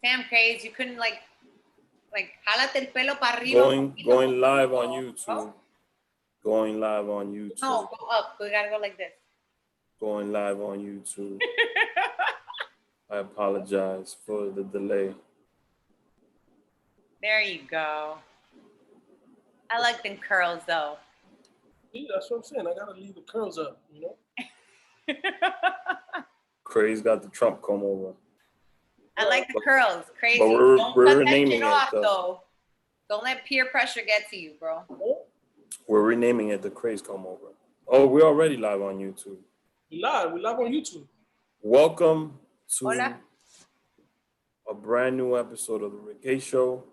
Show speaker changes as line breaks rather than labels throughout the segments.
Damn, Craze, you couldn't like jálate el pelo para arriba.
Going live on YouTube. Going live on YouTube.
No, go up. We gotta go like this.
Going live on YouTube. I apologize for the delay.
There you go. I like them curls though.
Yeah, that's what I'm saying. I gotta leave the curls up, you know.
Craze got the Trump comb over.
I like the curls. Crazy.
But
Don't
we're
cut that
renaming
shit
it
off,
though.
though. Don't let peer pressure get to you, bro.
We're renaming it the Craze Comb Over. Oh, we're already live on YouTube.
We live on YouTube.
Welcome to
Hola.
a brand new episode of the Rick A Show.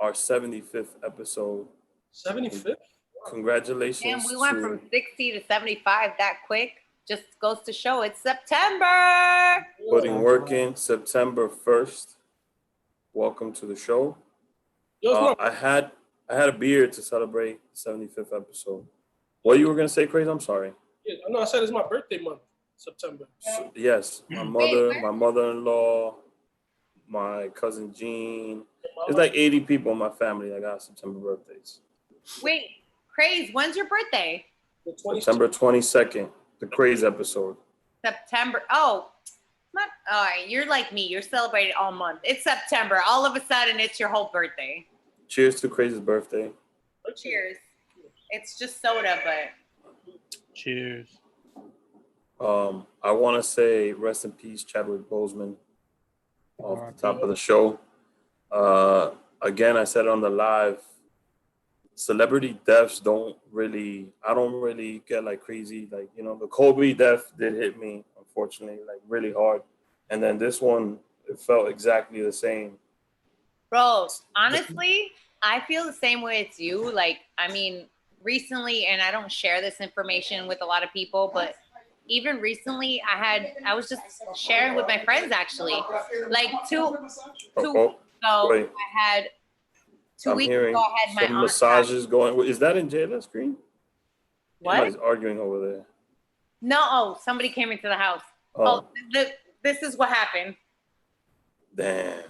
Our 75th episode.
75th?
Congratulations.
Damn, we went from 60 to 75 that quick. Just goes to show it's September.
Putting work in September 1st. Welcome to the show. I had a beer to celebrate the 75th episode. What you were gonna say, Crazy? I'm sorry.
Yeah, I said it's my birthday month, September.
So, yes, my mother-in-law, my cousin Jean. It's like 80 people in my family that got September birthdays.
Wait, Craze, when's your birthday?
September 22nd, the Craze episode.
September. Oh, not. All right, you're like me. You're celebrating all month. It's September. All of a sudden, it's your whole birthday.
Cheers to Crazy's birthday.
Cheers. It's just soda, but.
Cheers.
I want to say rest in peace, Chadwick Boseman, off the top of the show. Again, I said on the live, celebrity deaths I don't really get like crazy. Like, you know, the Kobe death did hit me, unfortunately, like really hard. And then this one, it felt exactly the same.
Bro, honestly, I feel the same way as you. Like, I mean, recently, and I don't share this information with a lot of people, but even recently I was just sharing with my friends actually. Like two weeks ago, I had 2 weeks ago I had my
some massages going. Is that in Jaylah's screen?
What?
Somebody's arguing over there.
No, somebody came into the house. This is what happened.
Damn.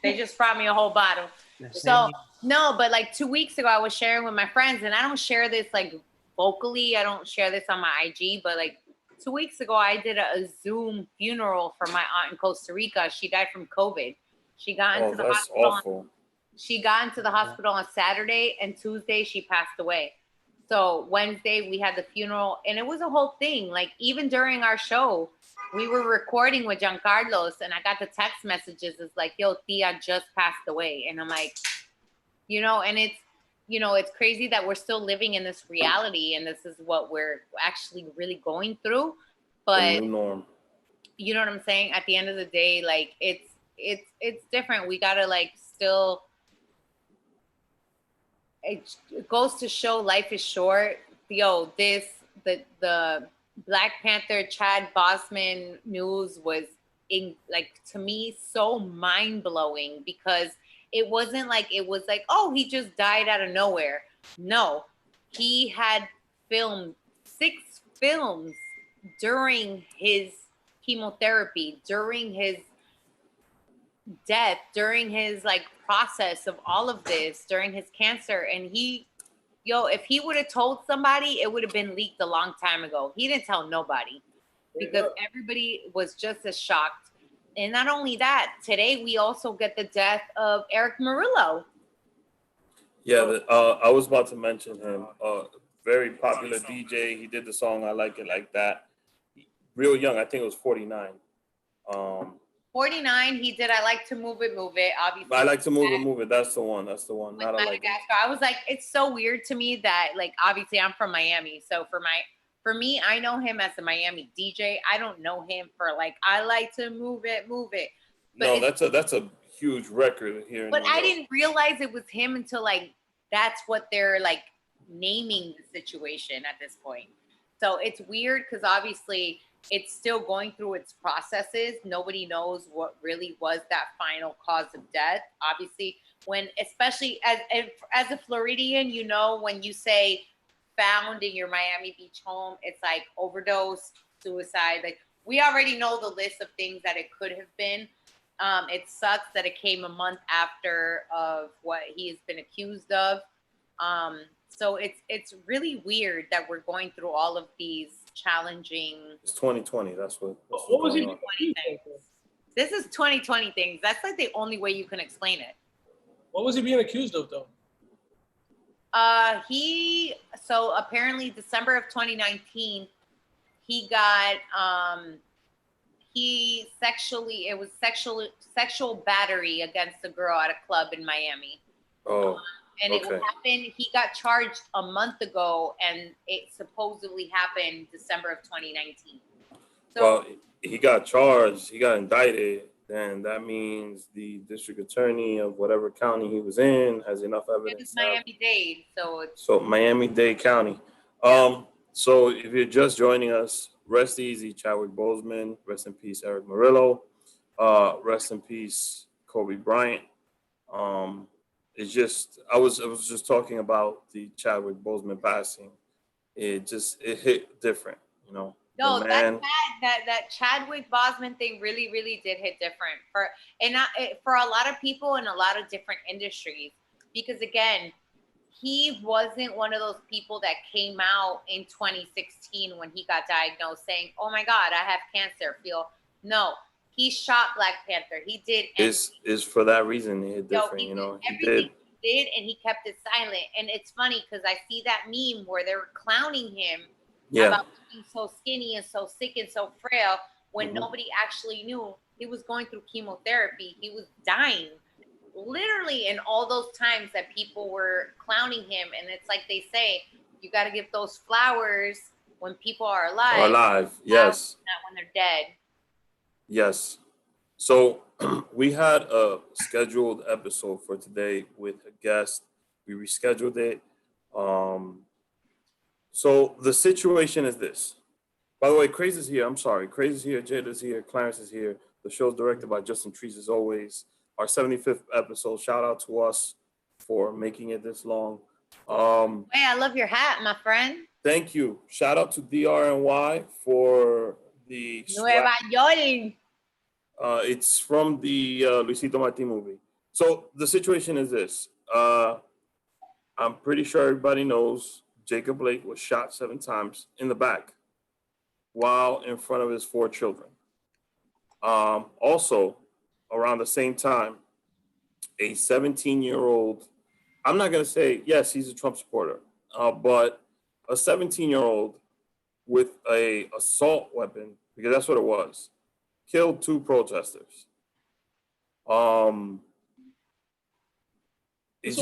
They just brought me a whole bottle. So no, but like 2 weeks ago I was sharing with my friends, and I don't share this like vocally. I don't share this on my IG, but like 2 weeks ago I did a Zoom funeral for my aunt in Costa Rica. She died from COVID. She got into the hospital.
Awful.
She got into the hospital on Saturday, and Tuesday she passed away. So Wednesday we had the funeral, and it was a whole thing. Like even during our show, we were recording with Giancarlos, and I got the text messages. It's like, yo, Tia just passed away. And I'm like, you know, and it's, you know, it's crazy that we're still living in this reality, and this is what we're actually really going through. But
the new norm.
You know what I'm saying? At the end of the day, like it's different. We gotta like still. It goes to show life is short. Yo, the Black Panther Chad Boseman news was to me so mind blowing, because it wasn't like it was like, oh, he just died out of nowhere. No, he had filmed 6 films during his chemotherapy, during his death, during his like process of all of this, during his cancer. And if he would have told somebody, it would have been leaked a long time ago. He didn't tell nobody because everybody was just as shocked. And not only that, today we also get the death of Eric Murillo.
Yeah, I was about to mention him. Very popular DJ. He did the song "I Like It Like That." Real young, I think it was 49.
49. He did "I Like to Move It, Move It." Obviously,
I Like to Move It. That's the one. Not
I Like It. I was like, it's so weird to me that like obviously I'm from Miami, so for me, I know him as a Miami DJ. I don't know him for like "I Like to Move It, Move It."
But no, that's a huge record here.
But I didn't realize it was him until like that's what they're like naming the situation at this point. So it's weird because obviously it's still going through its processes. Nobody knows what really was that final cause of death. Obviously, especially as a Floridian, you know, when you say found in your Miami Beach home, it's like overdose, suicide. Like we already know the list of things that it could have been. It sucks that it came a month after of what he has been accused of. So it's really weird that we're going through all of these challenging.
It's 2020. That's what
was he?
2020 things. This is 2020 things. That's like the only way you can explain it.
What was he being accused of, though?
So apparently December of 2019, he got it was sexual battery against a girl at a club in Miami.
Oh.
And it happened, he got charged a month ago, and it supposedly happened December of 2019. So,
well, he got charged, he got indicted, then that means the district attorney of whatever county he was in has enough evidence.
It was Miami-Dade,
so Miami-Dade County. So if you're just joining us, rest easy, Chadwick Boseman. Rest in peace, Eric Murillo. Rest in peace, Kobe Bryant. It's just I was just talking about the Chadwick Boseman passing. It hit different, you know.
No, that Chadwick Boseman thing really, really did hit different for a lot of people in a lot of different industries. Because again, he wasn't one of those people that came out in 2016 when he got diagnosed saying, "Oh my God, I have cancer." No, he shot Black Panther. He did.
Is for that reason it hit different, you know.
He did, and he kept it silent. And it's funny because I see that meme where they were clowning him about being so skinny and so sick and so frail when nobody actually knew he was going through chemotherapy. He was dying. Literally in all those times that people were clowning him. And it's like they say, you got to give those flowers when people are alive.
Yes.
Not when they're dead.
Yes. So we had a scheduled episode for today with a guest. We rescheduled it. So the situation is this. By the way, Craze is here. I'm sorry. Craze is here. Jayla's here. Clarence is here. The show's directed by Justin Trees as always. Our 75th episode. Shout out to us for making it this long.
Hey, I love your hat, my friend.
Thank you. Shout out to DRNY for the
Nueva York.
It's from the Luisito Martin movie. So the situation is this. I'm pretty sure everybody knows Jacob Blake was shot 7 times in the back while in front of his 4 children. Also, around the same time, a 17-year-old, I'm not going to say, yes, he's a Trump supporter, but a 17-year-old with a assault weapon, because that's what it was, killed 2 protesters. It's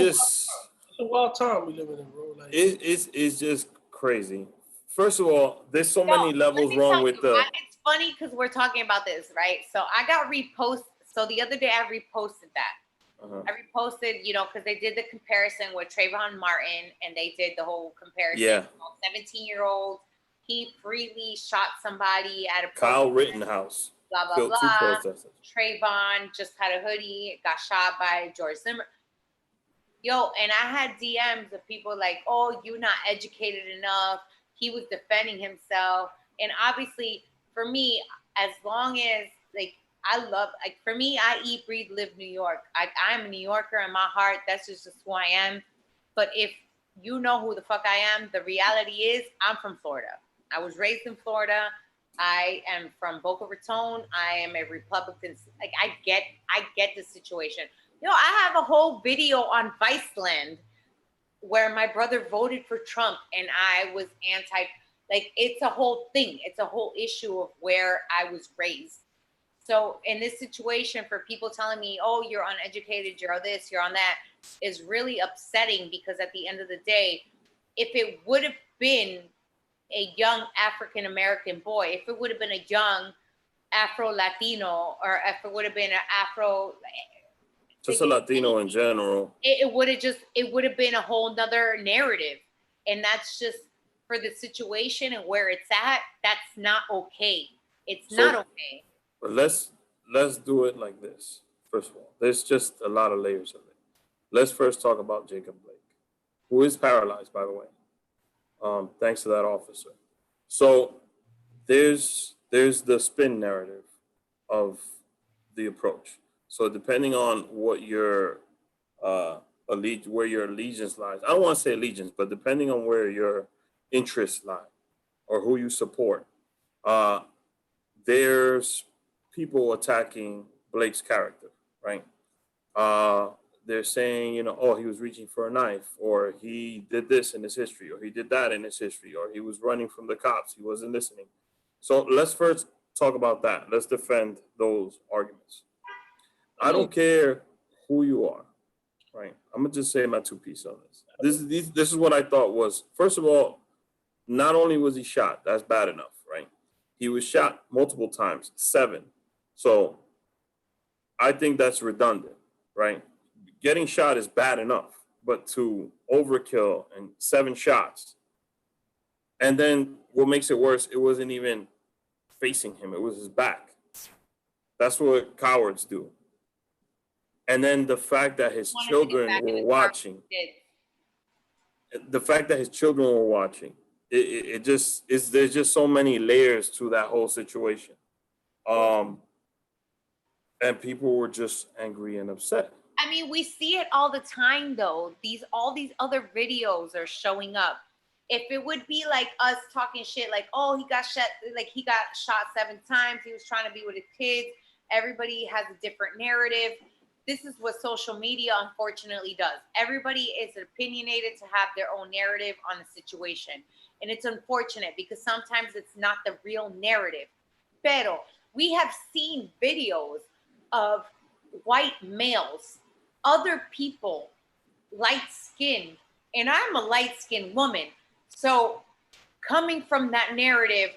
a wild time we living in, bro. Like,
it's just crazy. First of all, there's so many levels wrong with
It's funny because we're talking about this, right? So I got reposted. So the other day I reposted that. I reposted, because they did the comparison with Trayvon Martin, and they did the whole comparison.
Yeah.
17-year-old, he freely shot somebody at a
Kyle Rittenhouse.
Blah blah
killed
blah.
2 protesters.
Trayvon just had a hoodie, got shot by George Zimmer. And I had DMs of people like, "Oh, you're not educated enough." He was defending himself, and obviously, for me, as long as for me, I eat, breathe, live New York. I'm a New Yorker in my heart. That's just who I am. But if you know who the fuck I am, the reality is I'm from Florida. I was raised in Florida. I am from Boca Raton. I am a Republican. Like I get the situation. I have a whole video on Viceland where my brother voted for Trump and I was anti. Like it's a whole thing. It's a whole issue of where I was raised. So in this situation, for people telling me, "Oh, you're uneducated, you're on this, you're on that," is really upsetting because at the end of the day, if it would have been a young African American boy, if it would have been a young Afro Latino, or if it would have been an Afro,
just a Latino in general,
it would have been a whole nother narrative, and that's just for the situation and where it's at. That's not okay. It's not okay.
But let's do it like this. First of all, there's just a lot of layers of it. Let's first talk about Jacob Blake, who is paralyzed, by the way, thanks to that officer. So there's there's the spin narrative of the approach. So depending on what your where your allegiance lies, I don't want to say allegiance, but depending on where your interests lie or who you support, uh, there's people attacking Blake's character, right? Uh, they're saying, oh, he was reaching for a knife, or he did this in his history, or he did that in his history, or he was running from the cops, he wasn't listening. So let's first talk about that. Let's defend those arguments. I don't care who you are, right? I'm gonna just say my two pieces on this. This is what I thought was, first of all, not only was he shot, that's bad enough, right? He was shot multiple times, 7. So I think that's redundant, right? Getting shot is bad enough, but to overkill and 7 shots. And then what makes it worse, it wasn't even facing him, it was his back. That's what cowards do. And then the fact that his children were watching, it just is, there's just so many layers to that whole situation. And people were just angry and upset.
I mean, we see it all the time, though. All these other videos are showing up. If it would be like us talking shit, like, oh, he got shot 7 times, he was trying to be with his kids. Everybody has a different narrative. This is what social media unfortunately does. Everybody is opinionated to have their own narrative on the situation. And it's unfortunate because sometimes it's not the real narrative. Pero we have seen videos of white males, other people, light-skinned, and I'm a light-skinned woman. So coming from that narrative,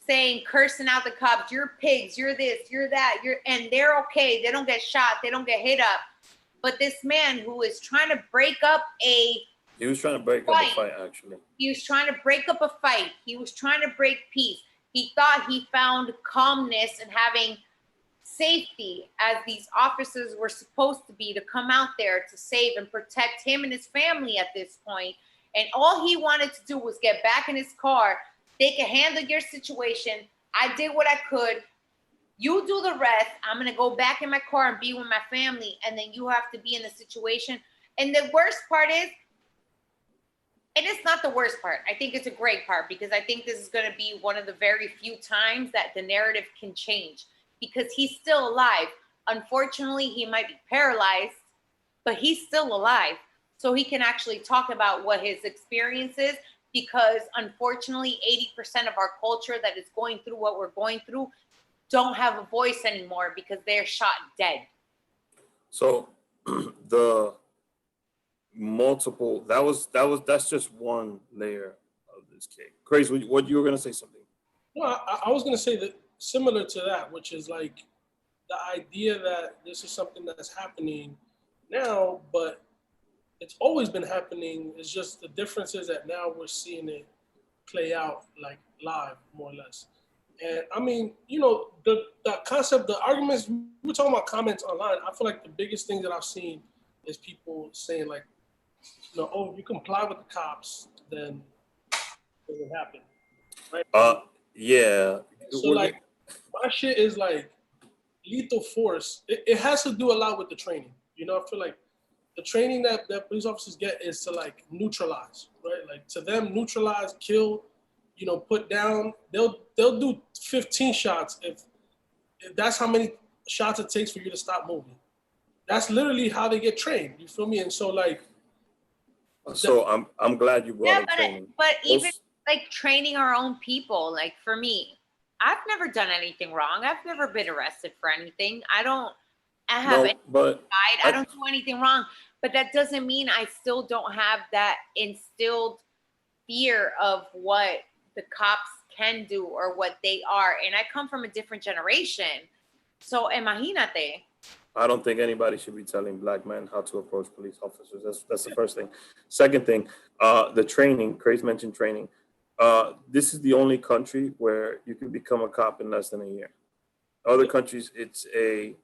saying, cursing out the cops, you're pigs, you're this, you're that, and they're okay. They don't get shot. They don't get hit up. But this man who is trying to break up
He was trying to break up a fight, actually.
He was trying to break up a fight. He was trying to break peace. He thought he found calmness and having safety, as these officers were supposed to be, to come out there to save and protect him and his family at this point. And all he wanted to do was get back in his car. They can handle your situation. I did what I could. You do the rest. I'm going to go back in my car and be with my family. And then you have to be in the situation. And the worst part is, and it's not the worst part. I think it's a great part, because I think this is going to be one of the very few times that the narrative can change, because he's still alive. Unfortunately, he might be paralyzed, but he's still alive. So he can actually talk about what his experience is, because unfortunately, 80% of our culture that is going through what we're going through don't have a voice anymore because they're shot dead.
So the multiple, that's just one layer of this cake. Craze, what you were going to say something?
No, I was going to say that similar to that, which is like the idea that this is something that's happening now, but it's always been happening. It's just the difference is that now we're seeing it play out like live, more or less. And I mean, the concept, the arguments, we were talking about comments online. I feel like the biggest thing that I've seen is people saying like, oh, if you comply with the cops, then it doesn't happen. Right?
Yeah.
So like, my shit is like lethal force. It has to do a lot with the training. I feel like the training that police officers get is to like neutralize, right? Like to them, neutralize, kill, put down. They'll do 15 shots if that's how many shots it takes for you to stop moving. That's literally how they get trained. You feel me? And so like.
So I'm glad you brought up training.
But even like training our own people, like for me, I've never done anything wrong. I've never been arrested for anything. I don't do anything wrong. But that doesn't mean I still don't have that instilled fear of what the cops can do or what they are. And I come from a different generation. So imagínate.
I don't think anybody should be telling black men how to approach police officers. That's the first thing. Second thing, the training. Craze mentioned training. This is the only country where you can become a cop in less than a year. Other countries, it's a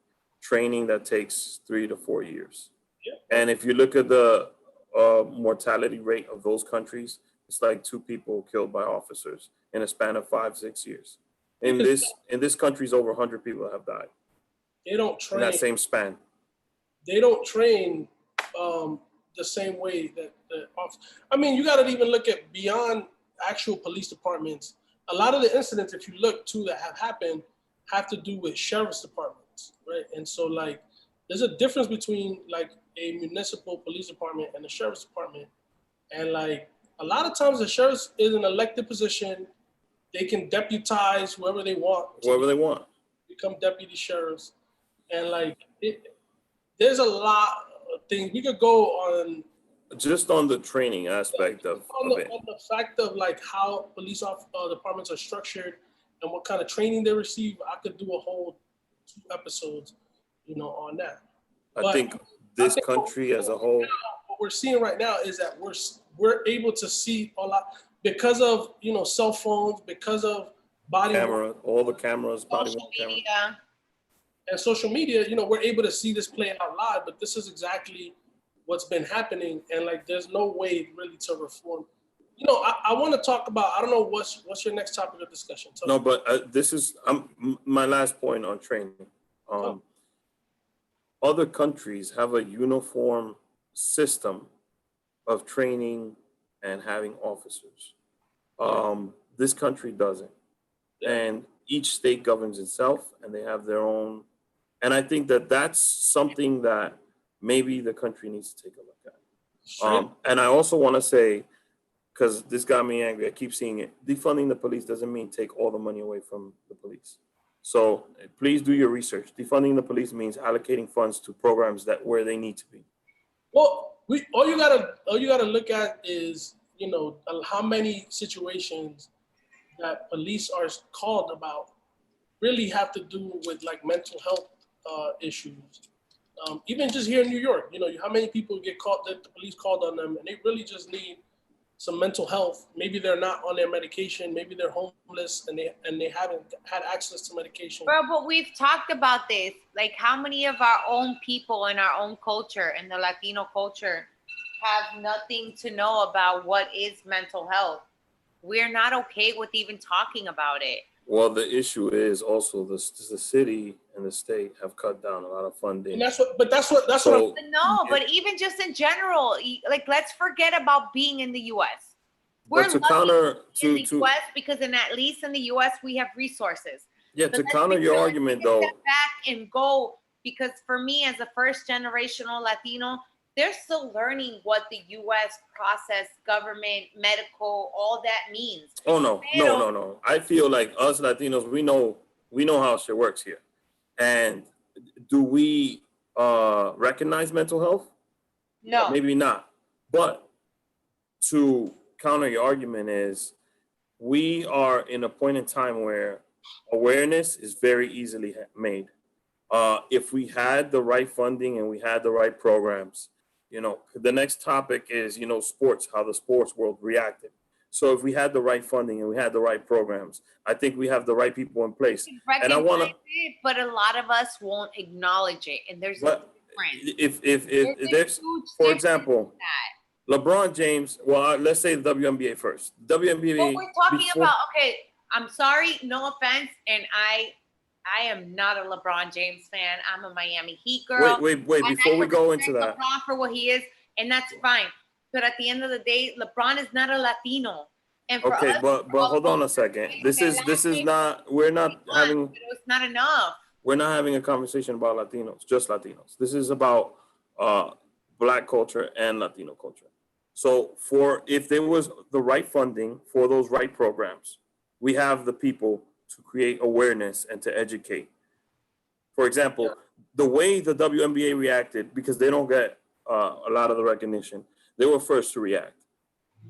training that takes 3 to 4 years. Yeah. And if you look at the mortality rate of those countries, it's like 2 people killed by officers in a span of 5-6 years. In this country's over 100 people have died.
They don't train
in that same span.
They don't train the same way that the officers. I mean, you got to even look at beyond actual police departments. A lot of the incidents, if you look to that have happened, have to do with sheriff's departments, right? And so, like, there's a difference between like a municipal police department and a sheriff's department. And like a lot of times, the sheriff is an elected position. They can deputize whoever they want.
Whoever they want.
Become deputy sheriffs. And like, there's a lot of things we could go on.
Just on the training aspect of it.
On the fact of like how police departments are structured and what kind of training they receive, I could do a whole 2 episodes, on that.
I think this country as a whole.
What we're seeing right now is that we're able to see a lot because of cell phones, because of body
camera, all the cameras, body
media.
Camera.
And social media, we're able to see this play out live, but this is exactly what's been happening. And like, there's no way really to reform. I want to talk about, I don't know, what's your next topic of discussion?
No, but this is my last point on training. Other countries have a uniform system of training and having officers. This country doesn't. And each state governs itself and they have their own. And I think that that's something that maybe the country needs to take a look at.
Sure.
And I also want to say, because this got me angry, I keep seeing it, defunding the police doesn't mean take all the money away from the police. So please do your research. Defunding the police means allocating funds to programs where they need to be.
Well, all you gotta look at is, how many situations that police are called about really have to do with like mental health issues. Even just here in New York, how many people get caught that the police called on them and they really just need some mental health. Maybe they're not on their medication. Maybe they're homeless and they haven't had access to medication.
Bro, but we've talked about this. Like, how many of our own people in our own culture, in the Latino culture, have nothing to know about what is mental health? We're not okay with even talking about it.
Well, the issue is also the city and the state have cut down a lot of funding.
And that's what.
No, but even just in general, like, let's forget about being in the U.S. We're
to counter
in the U.S. because at least in the U.S. we have resources.
Yeah, to counter your argument though.
Step back and go, because for me as a first generational Latino, they're still learning what the U.S. process, government, medical, all that means.
Oh no. I feel like us Latinos, we know how shit works here. And do we recognize mental health?
No.
Maybe not. But to counter your argument is we are in a point in time where awareness is very easily made. If we had the right funding and we had the right programs, the next topic is, sports, how the sports world reacted. So if we had the right funding and we had the right programs, I think we have the right people in place. And I want to,
but a lot of us won't acknowledge it. And there's a difference.
If there's, for example, LeBron James, well, let's say the WNBA first. WNBA.
What we're talking about, okay, I'm sorry, no offense, and I am not a LeBron James fan. I'm a Miami Heat girl.
Wait, before we go into that.
LeBron for what he is, and that's fine. But at the end of the day, LeBron is not a Latino. And for
okay,
us,
but hold on a second. This is not, we're not having.
It's not enough.
We're not having a conversation about Latinos, just Latinos. This is about Black culture and Latino culture. So if there was the right funding for those right programs, we have the people to create awareness and to educate. For example, the way the WNBA reacted, because they don't get a lot of the recognition, they were first to react.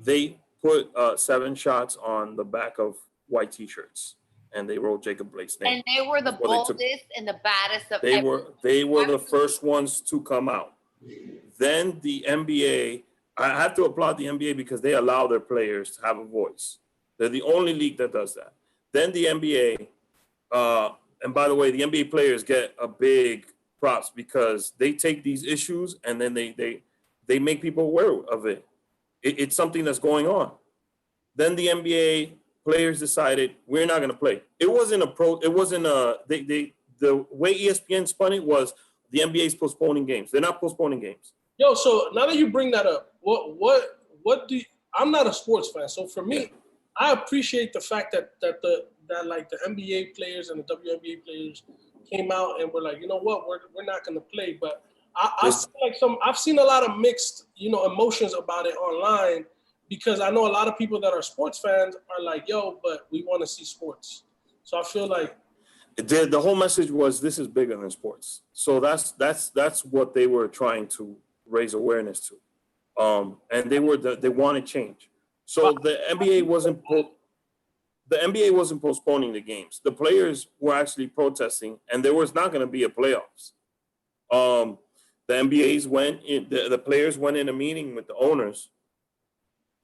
They put 7 shots on the back of white T-shirts, and they wrote Jacob Blake's name.
And they were the boldest and the baddest of
They were the first ones to come out. Then the NBA, I have to applaud the NBA because they allow their players to have a voice. They're the only league that does that. Then the NBA, and by the way, the NBA players get a big props because they take these issues and then they make people aware of it. It's something that's going on. Then the NBA players decided we're not going to play. It wasn't the way ESPN spun it was the NBA is postponing games. They're not postponing games.
Yo, so now that you bring that up, what do you, I'm not a sports fan, so for me, I appreciate the fact that the NBA players and the WNBA players came out and were like, you know what, we're not going to play. But I feel like I've seen a lot of mixed, emotions about it online, because I know a lot of people that are sports fans are like, yo, but we want to see sports. So I feel like
the whole message was this is bigger than sports. So that's what they were trying to raise awareness to. And they wanted change. So the NBA wasn't postponing the games. The players were actually protesting, and there was not going to be a playoffs. The players went in a meeting with the owners,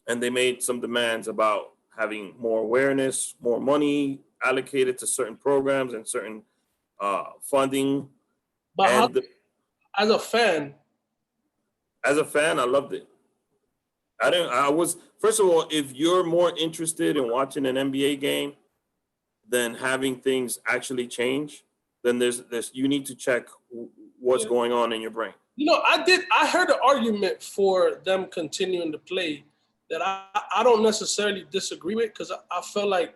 and they made some demands about having more awareness, more money allocated to certain programs and certain funding.
But as a fan,
I loved it. First of all, if you're more interested in watching an NBA game than having things actually change, then you need to check what's going on in your brain.
I heard an argument for them continuing to play that I don't necessarily disagree with, because I felt like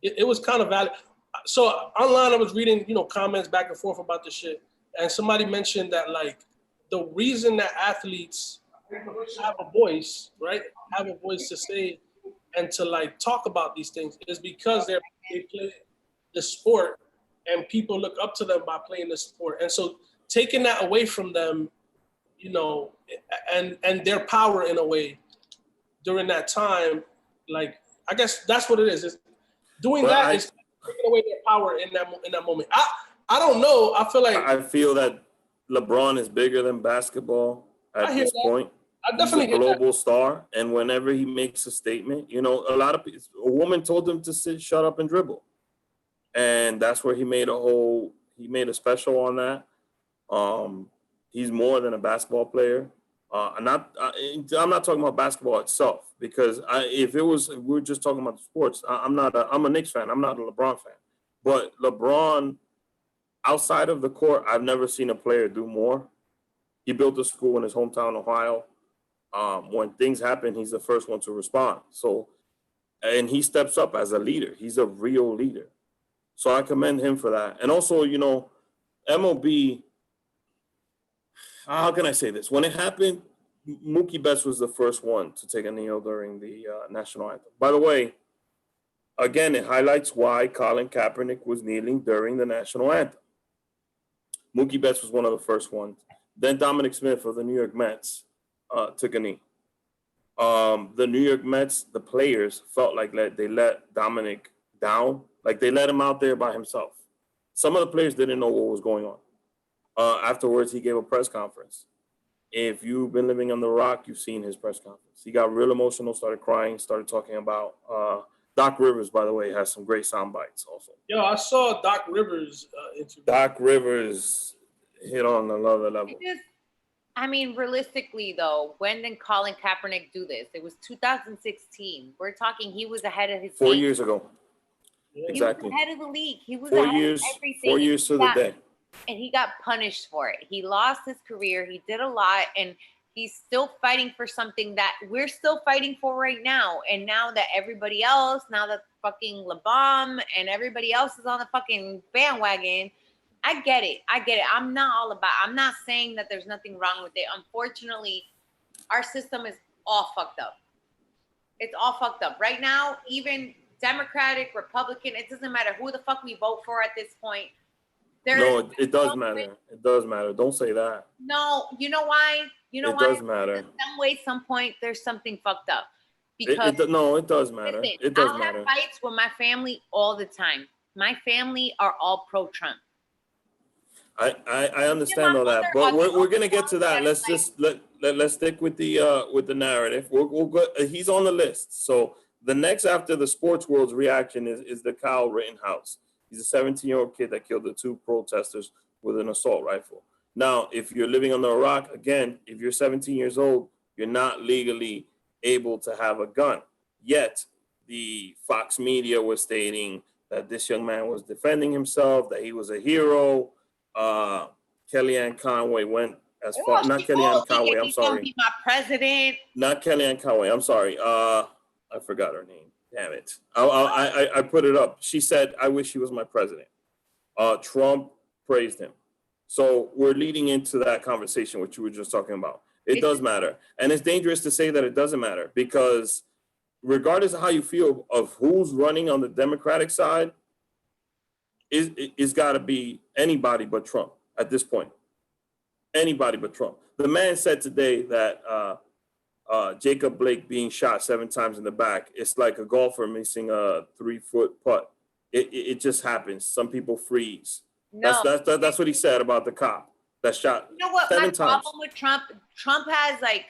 it was kind of valid. So online I was reading, comments back and forth about this shit, and somebody mentioned that like the reason that athletes have a voice, right? Have a voice to say and to like talk about these things is because they play the sport and people look up to them by playing the sport. And so taking that away from them, and their power in a way during that time, like I guess that's what it is. It's doing is taking away their power in that moment. I don't know. I feel
that LeBron is bigger than basketball at this point.
I definitely
He's a global star, and whenever he makes a statement, a lot of people, a woman told him to shut up and dribble, and that's where he made a special on that. He's more than a basketball player. I'm not talking about basketball itself, because we're just talking about the sports. I'm a Knicks fan. I'm not a LeBron fan, but LeBron, outside of the court, I've never seen a player do more. He built a school in his hometown, Ohio. When things happen, he's the first one to respond. So, and he steps up as a leader. He's a real leader. So I commend him for that. And also, MLB, how can I say this? When it happened, Mookie Betts was the first one to take a kneel during the national anthem. By the way, again, it highlights why Colin Kaepernick was kneeling during the national anthem. Mookie Betts was one of the first ones. Then Dominic Smith of the New York Mets took a knee. The New York Mets, the players felt like they let Dominic down. Like they let him out there by himself. Some of the players didn't know what was going on. Afterwards, he gave a press conference. If you've been living on the Rock, you've seen his press conference. He got real emotional, started crying, started talking about Doc Rivers, by the way, has some great sound bites also.
Yo, I saw Doc Rivers interview.
Doc Rivers hit on another level.
Realistically, though, when did Colin Kaepernick do this? It was 2016. We're talking he was ahead of his
4
league.
years ago.
He
Exactly.
was ahead of the league. He was
4
ahead
years,
of everything.
4 years to the day.
And he got punished for it. He lost his career. He did a lot, and he's still fighting for something that we're still fighting for right now. And now that everybody else, now that fucking LeBron and everybody else is on the fucking bandwagon, I get it. I'm not saying that there's nothing wrong with it. Unfortunately, our system is all fucked up. It's all fucked up. Right now, even Democratic, Republican, it doesn't matter who the fuck we vote for at this point.
No, it does matter. It does matter. Don't say that.
No, you know why? It
does matter.
In some way, some point, there's something fucked up.
Because it does matter.
Listen,
it does
I'll
matter.
have fights with my family all the time. My family are all pro-Trump.
I understand all that, but we're gonna get to that. Let's just let's stick with the narrative. We'll go. He's on the list. So the next after the sports world's reaction is the Kyle Rittenhouse. He's a 17-year-old kid that killed the two protesters with an assault rifle. Now, if you're living under a rock, again, if you're 17 years old, you're not legally able to have a gun. Yet, the Fox media was stating that this young man was defending himself, that he was a hero. Kellyanne Conway went as far, not Kellyanne Conway, I'm sorry.
Be my president.
Not Kellyanne Conway, I'm sorry. I forgot her name. Damn it. I put it up. She said, I wish he was my president. Trump praised him. So we're leading into that conversation, which you were just talking about. It does matter. And it's dangerous to say that it doesn't matter, because regardless of how you feel of who's running on the Democratic side, it's got to be anybody but Trump at this point. Anybody but Trump. The man said today that Jacob Blake being shot 7 times in the back, it's like a golfer missing a 3-foot putt. It just happens. Some people freeze.
No.
That's what he said about the cop that shot 7 times. You know what my problem
with Trump? Trump has like,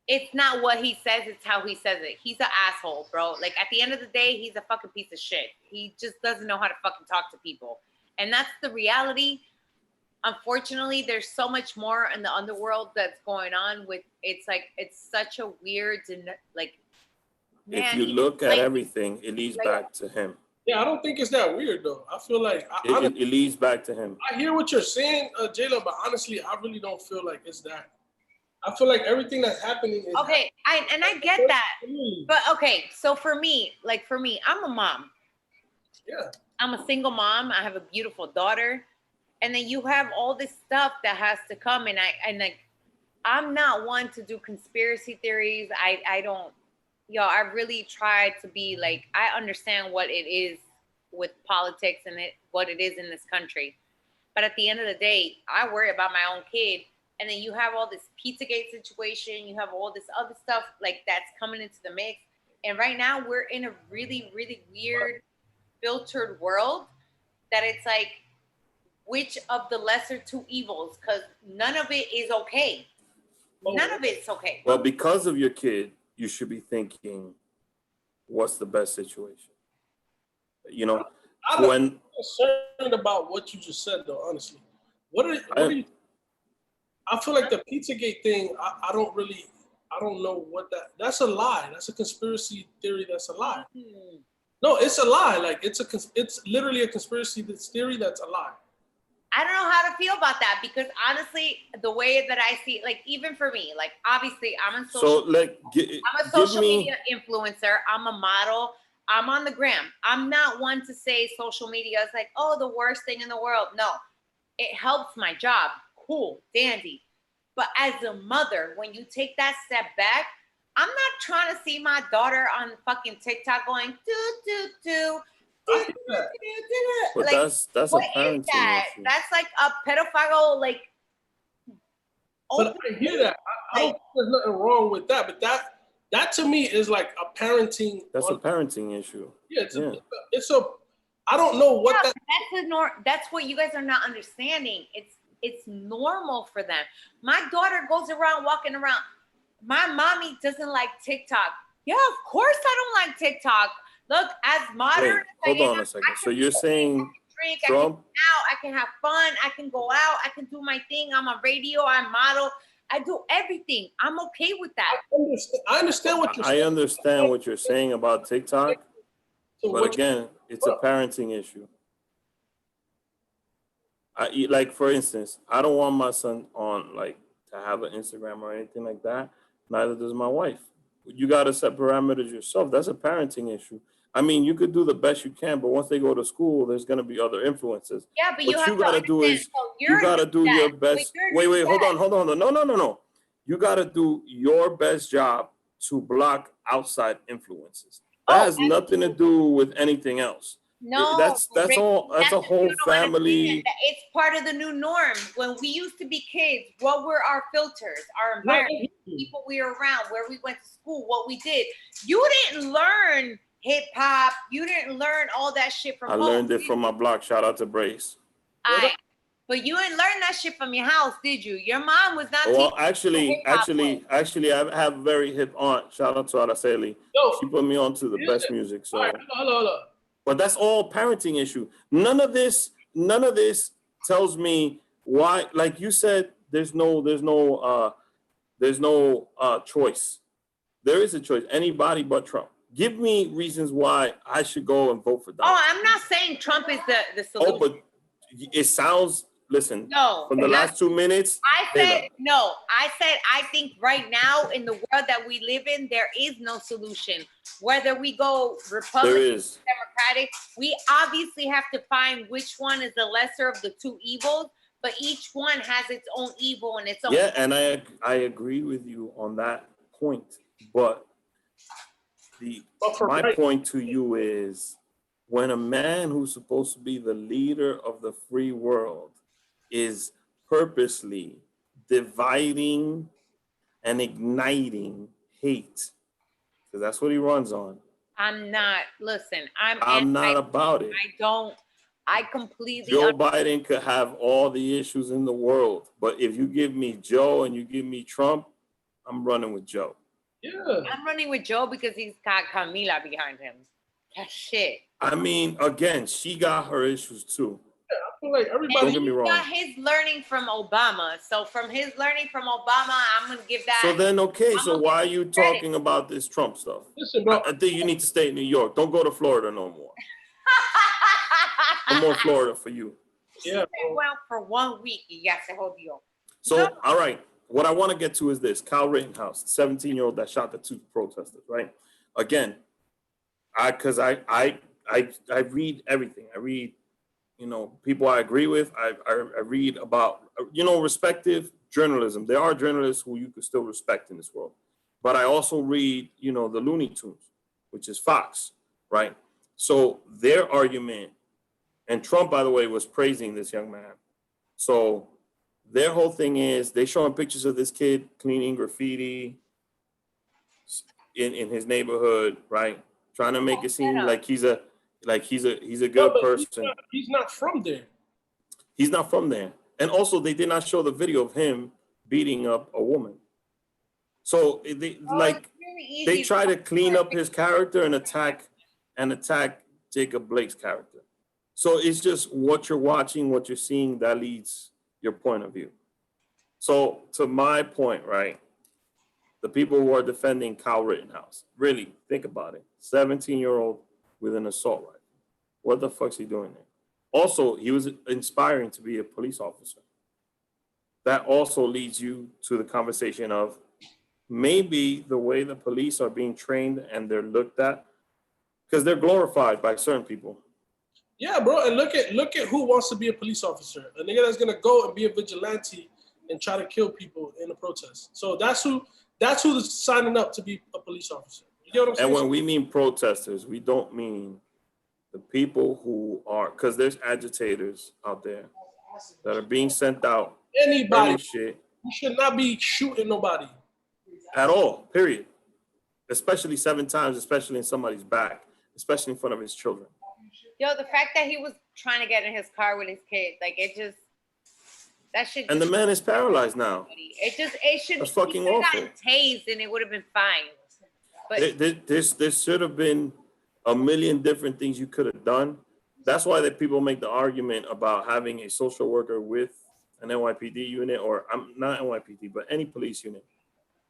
it's not what he says, it's how he says it. He's an asshole, bro. Like at the end of the day, he's a fucking piece of shit. He just doesn't know how to fucking talk to people. And that's the reality. Unfortunately, there's so much more in the underworld that's going on with, it's like, it's such a weird, like, man,
if you look at everything, it leads back to him.
Yeah, I don't think it's that weird though. I feel like
it leads back to him.
I hear what you're saying, Jaylah, but honestly, I really don't feel like it's that. I feel like everything that's happening is
okay. I get that, but okay. So for me, I'm a mom.
Yeah.
I'm a single mom. I have a beautiful daughter, and then you have all this stuff that has to come, and I'm not one to do conspiracy theories. I don't. I really try to be like, I understand what it is with politics and what it is in this country. But at the end of the day, I worry about my own kid. And then you have all this Pizzagate situation. You have all this other stuff like that's coming into the mix. And right now we're in a really, really weird filtered world that it's like, which of the lesser 2 evils? Because none of it is okay. None of it's okay.
Well, because of your kid, you should be thinking, what's the best situation? You know,
I'm concerned about what you just said, though, honestly. What are you? I feel like the Pizzagate thing, I don't know what that's a lie. That's a conspiracy theory. That's a lie. No, it's a lie. Like it's literally a conspiracy theory. That's a lie.
I don't know how to feel about that, because honestly, the way that I see, like, even for me, like, obviously I'm a social media influencer. I'm a model. I'm on the gram. I'm not one to say social media is like, oh, the worst thing in the world. No, it helps my job. Cool, dandy. But as a mother, when you take that step back, I'm not trying to see my daughter on fucking TikTok going, do.
But like, that's a parenting issue.
That's like a pedophile, like.
But I hear that. I don't think there's nothing wrong with that. But that to me is like a parenting.
That's a parenting issue.
Yeah, it's a. I don't know what that.
That's what you guys are not understanding. It's normal for them. My daughter goes around walking around. My mommy doesn't like TikTok. Yeah, of course I don't like TikTok. Look, as modern.
Wait, hold on a second. So you're saying Trump?
I can have fun. I can go out. I can do my thing. I'm on radio. I model. I do everything. I'm okay with that.
I understand what you're saying.
I understand what you're saying about TikTok. But again, it's a parenting issue. Like, for instance, I don't want my son on, like, to have an Instagram or anything like that. Neither does my wife. You got to set parameters yourself. That's a parenting issue. I mean, you could do the best you can, but once they go to school, there's going to be other influences.
Yeah, but
what you got to do is you got to do your best. Wait, hold on. No. You got to do your best job to block outside influences. That has nothing to do with anything else.
No,
that's all. That's a whole family.
It's part of the new norm. When we used to be kids, what were our filters? Our environment, people we were around, where we went to school, what we did. You didn't learn hip hop. You didn't learn all that shit from home.
I learned it from my block. Shout out to Brace.
But you didn't learn that shit from your house, did you? Your mom was not.
Well, actually, I have a very hip aunt. Shout out to Araceli. She put me on to the best music. So.
Right, hello.
But that's all parenting issue. None of this tells me why. Like you said, there's no choice. There is a choice. Anybody but Trump. Give me reasons why I should go and vote for Donald.
Oh, I'm not saying Trump is the solution.
Oh, but it sounds. Listen.
No.
From the last 2 minutes.
I said no. I said I think right now in the world that we live in, there is no solution. Whether we go Republican, Democratic, we obviously have to find which one is the lesser of the two evils. But each one has its own evil and its own.
Yeah, and I agree with you on that point. But my point to you is, when a man who's supposed to be the leader of the free world is purposely dividing and igniting hate, because that's what he runs on.
I'm not. Listen,
I'm not about it.
I completely.
Joe Biden could have all the issues in the world, but if you give me Joe and you give me Trump, I'm running with Joe.
Yeah.
I'm running with Joe because he's got Camila behind him. That's shit.
I mean, again, she got her issues too.
Yeah, I feel like everybody.
Don't get me wrong.
Got his learning from Obama. So from his learning from Obama, I'm gonna give that.
So then, okay. So why are you talking about this Trump stuff?
Listen, bro.
I think you need to stay in New York. Don't go to Florida no more. No more Florida for you.
Yeah.
Well, for 1 week, y ya se jodió.
So, all right. What I want to get to is this: Kyle Rittenhouse, 17-year-old that shot the two protesters. Right. Again, I read everything. I read, people I agree with. I read about, respective journalism. There are journalists who you could still respect in this world, but I also read, the Looney Tunes, which is Fox, right? So their argument, and Trump, by the way, was praising this young man. So their whole thing is they showing pictures of this kid cleaning graffiti in his neighborhood, right? Trying to make it seem like he's a good person.
He's not from there.
He's not from there. And also, they did not show the video of him beating up a woman. So they try to clean up his character and attack Jacob Blake's character. So it's just what you're watching, what you're seeing, that leads your point of view. So to my point, right, the people who are defending Kyle Rittenhouse, really think about it. 17-year-old with an assault rifle. What the fuck's he doing there? Also, he was inspiring to be a police officer. That also leads you to the conversation of maybe the way the police are being trained and they're looked at, because they're glorified by certain people.
Yeah, bro, and look at who wants to be a police officer. A nigga that's gonna go and be a vigilante and try to kill people in a protest. So that's who's signing up to be a police officer. You get what I'm saying?
And when we mean protesters, we don't mean the people who are, because there's agitators out there that are being sent out.
Anybody.
Shit.
You should not be shooting nobody.
At all, period. Especially 7 times, especially in somebody's back, especially in front of his children.
Yo, the fact that he was trying to get in his car with his kid, that shit.
And the man is paralyzed now.
It should.
That's fucking awful.
Tased and it would have been fine. But
there should have been a million different things you could have done. That's why that people make the argument about having a social worker with an NYPD unit, or not NYPD, but any police unit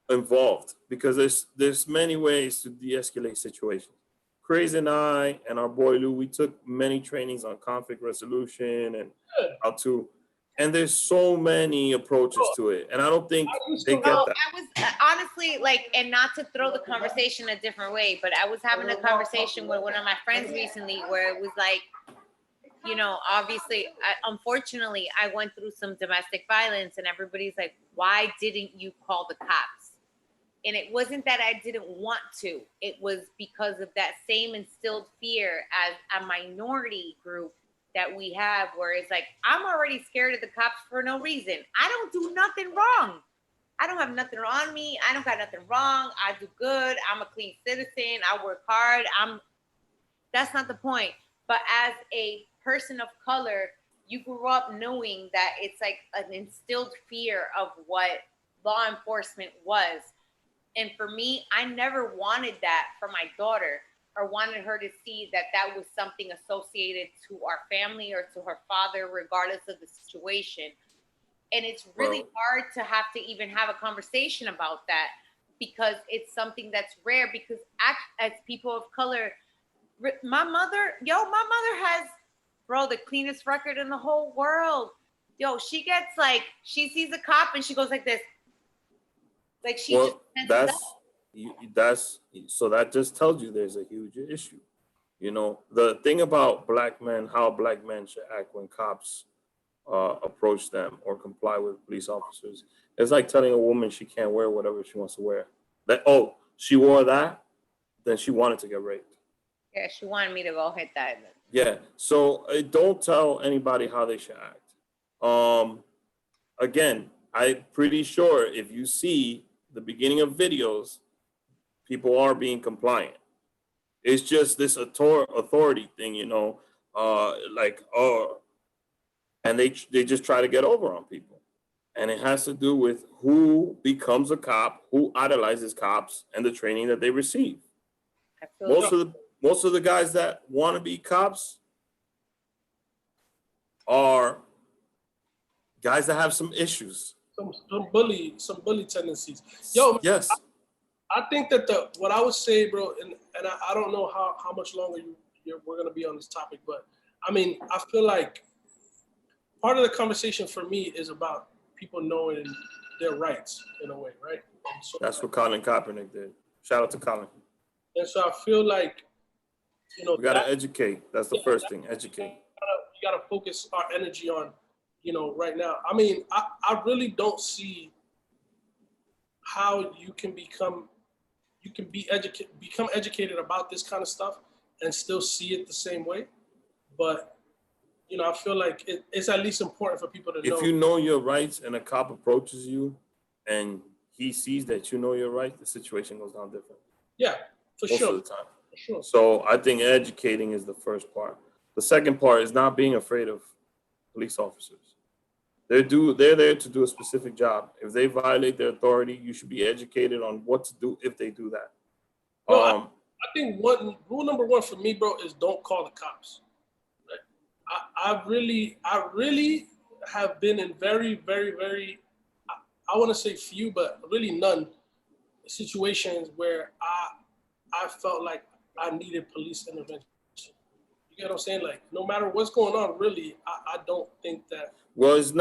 involved, because there's many ways to de-escalate situations. Craze and I and our boy Lou, we took many trainings on conflict resolution and how to, and there's so many approaches to it, and I don't think they get that.
I was honestly and not to throw the conversation a different way, but I was having a conversation with one of my friends recently where it was like, obviously, unfortunately, I went through some domestic violence, and everybody's like, why didn't you call the cops? And it wasn't that I didn't want to. It was because of that same instilled fear as a minority group that we have, where it's like, I'm already scared of the cops for no reason. I don't do nothing wrong. I don't have nothing on me. I don't got nothing wrong. I do good. I'm a clean citizen. I work hard. That's not the point. But as a person of color, you grew up knowing that it's like an instilled fear of what law enforcement was. And for me, I never wanted that for my daughter, or wanted her to see that was something associated to our family or to her father, regardless of the situation. And it's really hard to have to even have a conversation about that, because it's something that's rare. Because as people of color, my mother has, bro, the cleanest record in the whole world. Yo, she gets like, she sees a cop and she goes like this. Like she just
that's so that just tells you there's a huge issue. You know, the thing about black men, how black men should act when cops approach them or comply with police officers. It's like telling a woman she can't wear whatever she wants to wear. That, oh, she wore that, then she wanted to get raped.
Yeah, she wanted me to go hit that.
Yeah, so don't tell anybody how they should act. Again, I'm pretty sure if you see the beginning of videos, people are being compliant. It's just this authority thing, you know, and they just try to get over on people. And it has to do with who becomes a cop, who idolizes cops, and the training that they receive. Most of the guys that want to be cops are guys that have some issues.
Some bully tendencies. Yo,
yes.
I think that what I would say, bro, and I don't know how much longer we're gonna be on this topic, but I mean, I feel like part of the conversation for me is about people knowing their rights in a way, right? So,
that's what Colin Kaepernick did. Shout out to Colin.
And so I feel like, you know,
we gotta educate. That's the first thing. Educate.
You gotta focus our energy on, you know, right now. I mean, I really don't see how you can become educated about this kind of stuff and still see it the same way. But, you know, I feel like it's at least important for people to know.
If you know your rights and a cop approaches you and he sees that you know your rights, the situation goes down different.
Yeah, for sure.
Most of the time.
For sure.
So I think educating is the first part. The second part is not being afraid of police officers. They're there to do a specific job. If they violate their authority, you should be educated on what to do if they do that.
Well, I think rule number one for me, bro, is don't call the cops. Right? I really have been in very, very, very, I want to say few, but really none situations where I felt like I needed police intervention. You get what I'm saying? Like, no matter what's going on, really, I don't think that.
Well, it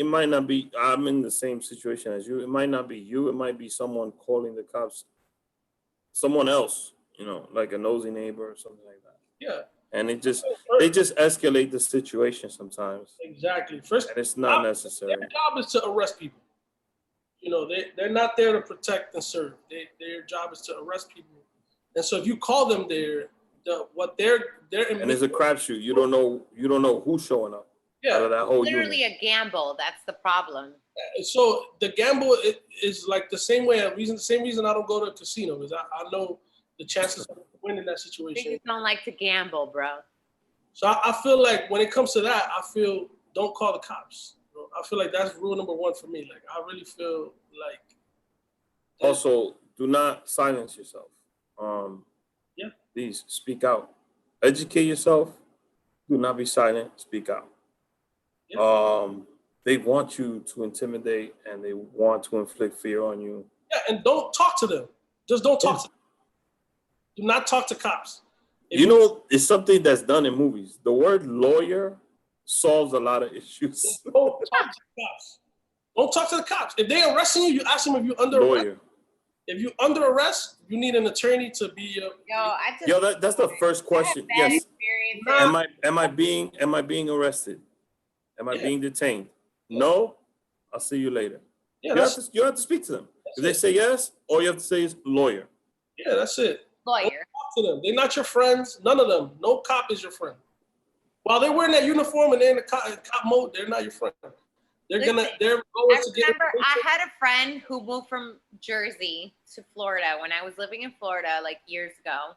might not be, I'm in the same situation as you. It might not be you. It might be someone calling the cops, someone else, you know, like a nosy neighbor or something like that.
Yeah.
And they just escalate the situation sometimes.
Exactly.
And it's not necessary.
Their job is to arrest people. You know, they're not there to protect and serve. Their job is to arrest people. And so if you call them there, they're
and it's a crapshoot. You don't know who's showing up.
Yeah,
out of that whole
literally
unit.
a gamble. That's the problem.
So the gamble is like the same reason I don't go to a casino, because I know the chances of winning that situation.
They just don't like to gamble, bro.
So I feel like when it comes to that, don't call the cops. I feel like that's rule number one for me. Like, I really feel like.
Also, do not silence yourself.
Yeah.
Please speak out. Educate yourself. Do not be silent. Speak out. Yeah. They want you to intimidate and they want to inflict fear on you.
Yeah, and don't talk to them. Just don't talk to them. Do not talk to cops.
You know, it's something that's done in movies. The word lawyer solves a lot of issues.
Don't talk to the cops. Don't talk to the cops. If they're arresting you, you ask them if you're under arrest. If you're under arrest, you need an attorney to be.
That's the first question. Yes. Am I being arrested? Am I being detained? No. I'll see you later. Yeah, you have to speak to them. If they say yes, all you have to say is lawyer.
Yeah, that's it.
Lawyer.
Don't talk to them. They're not your friends. None of them. No cop is your friend. While they're wearing that uniform and they're in the cop mode, they're not your friend. I
had a friend who moved from Jersey to Florida when I was living in Florida like years ago,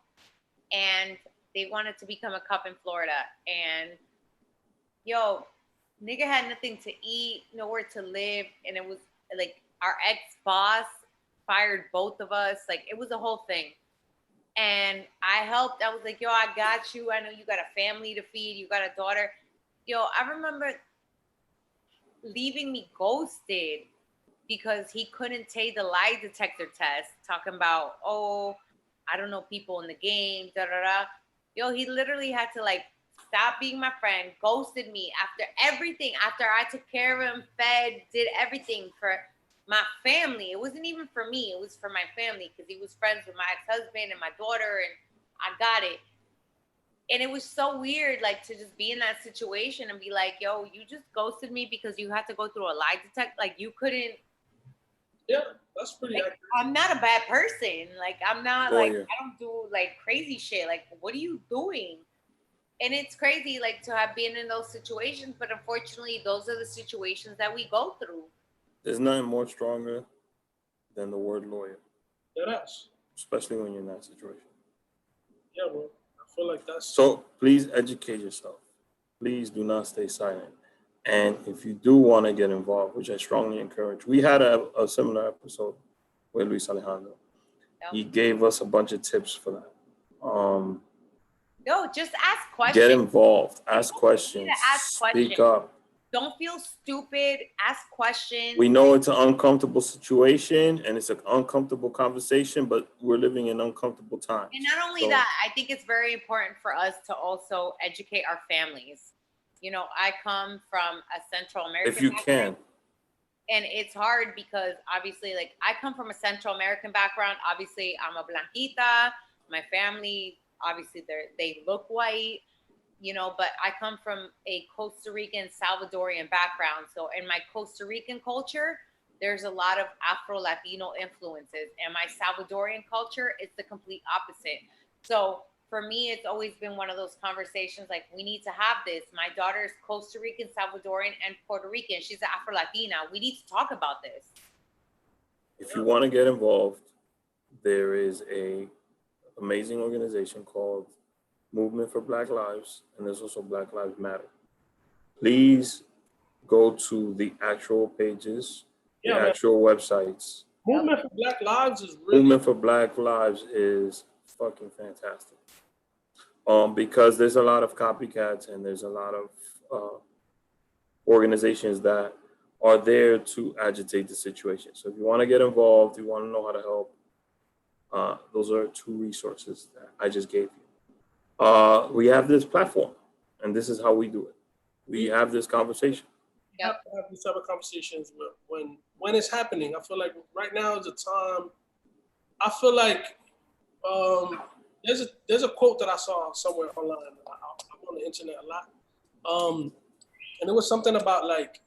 and they wanted to become a cop in Florida. And nigga had nothing to eat, nowhere to live, and it was like our ex-boss fired both of us. Like, it was a whole thing. And I helped. I was like, I got you. I know you got a family to feed. You got a daughter. I remember leaving me ghosted because he couldn't take the lie detector test, talking about, oh, I don't know people in the game, da da da. Yo, he literally had to like stop being my friend, ghosted me after everything, after I took care of him, fed, did everything for my family. It wasn't even for me, it was for my family, because he was friends with my ex-husband and my daughter, and I got it. And it was so weird, like, to just be in that situation and be like, yo, you just ghosted me because you had to go through a lie detector. Like, you couldn't.
Yeah, that's pretty
like,
accurate.
I'm not a bad person. Like, I'm not,
Oh,
like,
yeah.
I don't do, like, crazy shit. Like, what are you doing? And it's crazy, like, to have been in those situations. But unfortunately, those are the situations that we go through.
There's nothing more stronger than the word lawyer,
Yes.
especially when you're in that situation.
Yeah, bro. I feel like that's
So please educate yourself. Please do not stay silent. And if you do want to get involved, which I strongly encourage, we had a similar episode with Luis Alejandro.
Yep.
He gave us a bunch of tips for that.
No, just ask questions.
Get involved. Ask questions.
Ask
Speak
questions.
up.
Don't feel stupid. Ask questions.
We know it's an uncomfortable situation and it's an uncomfortable conversation, but we're living in uncomfortable times.
And not only that, I think it's very important for us to also educate our families. You know, I come from a Central American
If you
background,
can.
and it's hard because obviously, like, I come from a Central American background. Obviously, I'm a Blanquita. My family, obviously, they look white, you know, but I come from a Costa Rican, Salvadorian background. So in my Costa Rican culture, there's a lot of Afro-Latino influences. And my Salvadorian culture is the complete opposite. So for me, it's always been one of those conversations like, we need to have this. My daughter is Costa Rican, Salvadorian, and Puerto Rican. She's an Afro-Latina. We need to talk about this.
If you want to get involved, there is a amazing organization called Movement for Black Lives, and there's also Black Lives Matter. Please go to the actual pages, the actual websites.
Movement for Black Lives is really
Movement for Black Lives is fucking fantastic. Because there's a lot of copycats and there's a lot of organizations that are there to agitate the situation. So if you want to get involved, you want to know how to help, those are two resources that I just gave you. We have this platform, and this is how we do it. We have this conversation.
You have to have these type of conversations when it's happening. I feel like right now is a time. I feel like there's a quote that I saw somewhere online. I'm on the internet a lot, and it was something about, like,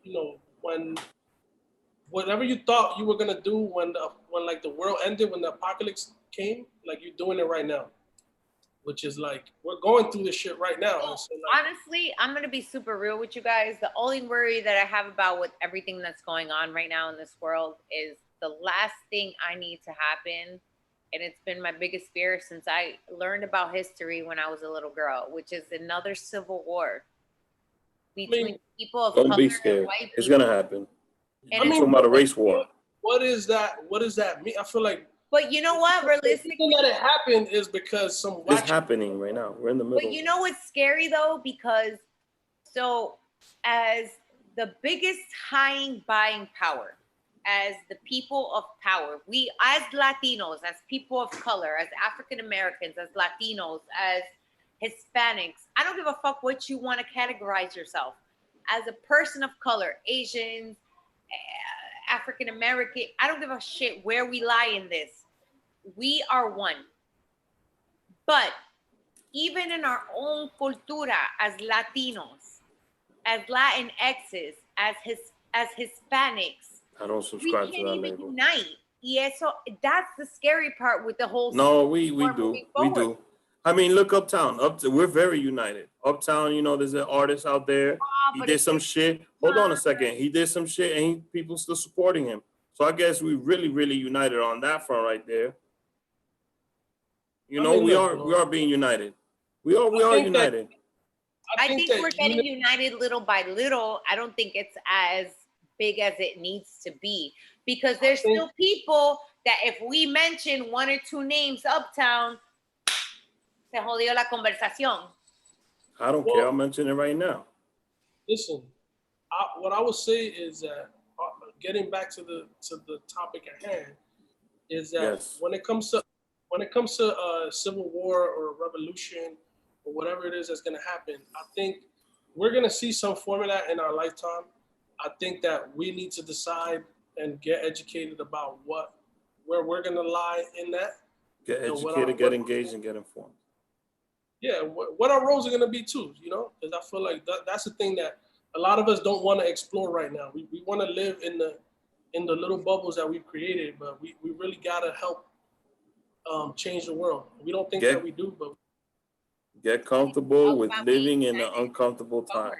you know, when whatever you thought you were gonna do when like the world ended, when the apocalypse came, like, you're doing it right now, which is like, we're going through this shit right now.
Well,
so, like,
honestly, I'm gonna be super real with you guys. The only worry that I have about with everything that's going on right now in this world is the last thing I need to happen, and it's been my biggest fear since I learned about history when I was a little girl, which is another civil war between people of
Don't
color
be
and
scared.
white people.
It's gonna happen.
And
I'm talking about a race war.
what does that mean? I feel like,
but you know what?
the
Realistically,
reason that it happened is because some
It's
white
happening right now. We're in the middle.
but you know what's scary though? Because so as the biggest buying power, as the people of power, we as Latinos, as people of color, as African Americans, as Latinos, as Hispanics, I don't give a fuck what you want to categorize yourself. As a person of color, Asians, African American, I don't give a shit where we lie in this. We are one. But even in our own cultura, as Latinos, as Latinxes, as Hispanics,
I don't
we
subscribe
can't
to that
even
label.
unite. Yeah, so that's the scary part with the whole.
No, we do.
moving
We
forward.
do. I mean, look Uptown. We're very united. Uptown, you know, there's an artist out there. He
but
did
it's
some shit. Hold on a second. He did some shit, and people still supporting him. So I guess we really, really united on that front right there. You know, we are being united. We are united.
I think we're getting united little by little. I don't think it's as big as it needs to be, because there's still people that if we mention one or two names Uptown, se jodió la conversación.
I don't care. I'll mention it right now.
Listen, what I would say is that getting back to the topic at hand, is that
Yes.
when it comes to civil war or revolution or whatever it is that's going to happen, I think we're going to see some form of that in our lifetime. I think that we need to decide and get educated about where we're going to lie in that.
Get educated, get engaged, and get informed.
Yeah, what our roles are going to be too, you know, because I feel like that's the thing that a lot of us don't want to explore right now. We want to live in the little bubbles that we've created, but we really got to help change the world. We don't think that we do, but
get comfortable with living in an uncomfortable time.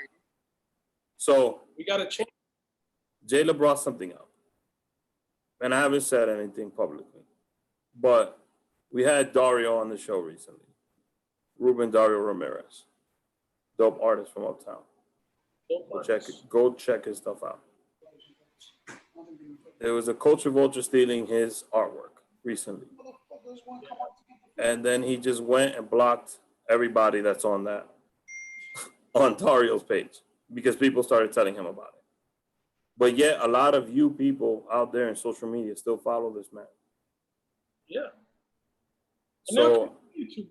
So
we got to change.
Jayla brought something up, and I haven't said anything publicly, but we had Dario on the show recently. Ruben Dario Ramirez, dope artist from Uptown. Go check his stuff out. There was a culture vulture stealing his artwork recently, and then he just went and blocked everybody that's on that on Dario's page because people started telling him about it. But yet, a lot of you people out there in social media still follow this man.
Yeah.
So,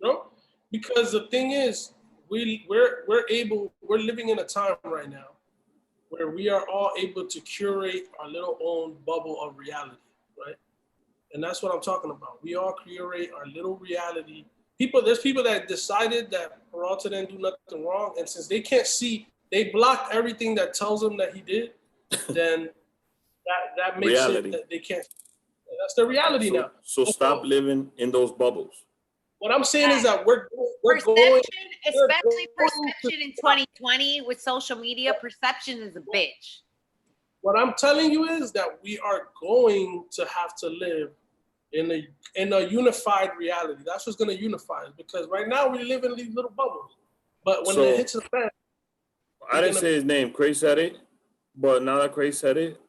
bro, because the thing is, we're living in a time right now where we are all able to curate our little own bubble of reality, right? And that's what I'm talking about. We all curate our little reality. There's people that decided that Peralta didn't do nothing wrong, and since they can't see, they block everything that tells them that he did. Then that makes reality. It that they can't. That's the reality now.
So stop living in those bubbles.
What I'm saying is that we're
perception,
going,
especially perception in 2020 with social media. Perception is a bitch.
What I'm telling you is that we are going to have to live in a unified reality. That's what's going to unify us, because right now we live in these little bubbles. But when it hits the fan,
I didn't say his name. Craze said it, but now that Craze said it,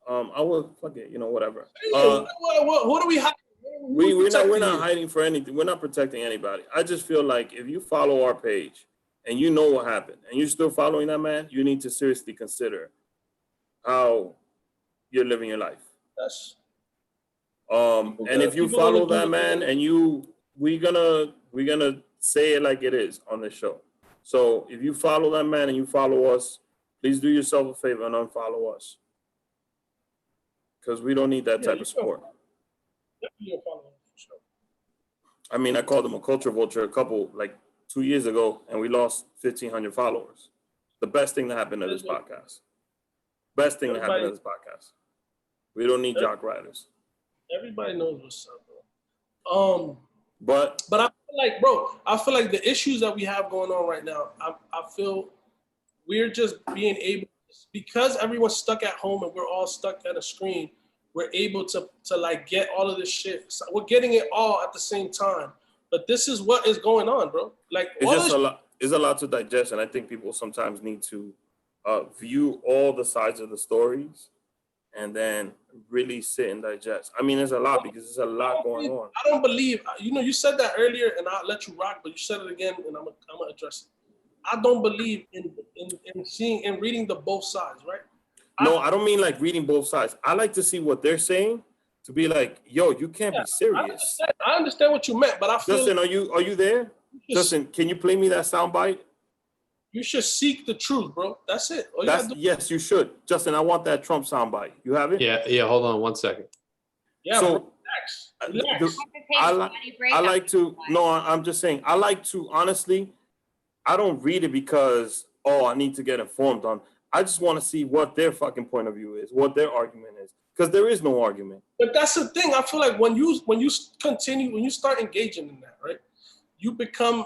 I will fuck it. You know, whatever.
What do we hide?
We're not hiding for anything. We're not protecting anybody. I just feel like if you follow our page and you know what happened and you're still following that man, you need to seriously consider how you're living your life.
Yes.
And if you follow that man and we're gonna say it like it is on this show. So if you follow that man and you follow us, please do yourself a favor and unfollow us, because we don't need that type of support. I mean, I called him a culture vulture 2 years ago, and we lost 1,500 followers. The best thing that happened to this podcast. Best thing that happened to this podcast. We don't need jock riders.
Everybody knows what's up, bro.
But
I feel like the issues that we have going on right now, I feel we're just being able, because everyone's stuck at home and we're all stuck at a screen, we're able to like get all of this shit. So we're getting it all at the same time. But this is what is going on, bro. Like,
it's a lot to digest, and I think people sometimes need to view all the sides of the stories and then really sit and digest. I mean, there's a lot because there's a lot going on.
I don't believe, you said that earlier, and I'll let you rock, but you said it again, and I'm gonna address it. I don't believe in seeing and reading the both sides, right?
No, I don't mean like reading both sides. I like to see what they're saying to be like, yo, you can't be serious.
I understand what you meant, but I feel.
Justin, are you there? Justin, can you play me that soundbite?
You should seek the truth, bro. That's it.
Yes, you should. Justin, I want that Trump soundbite. You have it?
Yeah. Hold on 1 second.
Yeah.
So,
relax.
I like to. No, I'm just saying. I like to honestly. I don't read it because I need to get informed on. I just want to see what their fucking point of view is, what their argument is, because there is no argument.
But that's the thing. I feel like when you start engaging in that, right, you become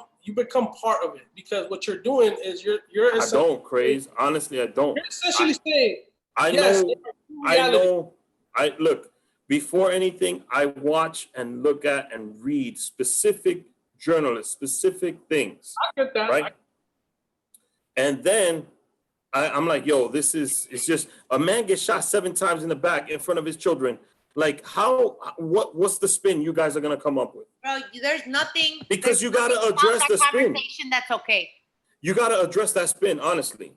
part of it, because what you're doing is you're.
I don't, Craze. Honestly, I don't.
You're essentially saying.
I know. I look, before anything, I watch and look at and read specific journalists, specific things.
I get that.
Right. And then I'm like, yo, it's just a man gets shot 7 times in the back in front of his children. Like, what's the spin you guys are going to come up with?
Bro, there's nothing.
Because you got to address the spin.
That's okay.
You got to address that spin, honestly.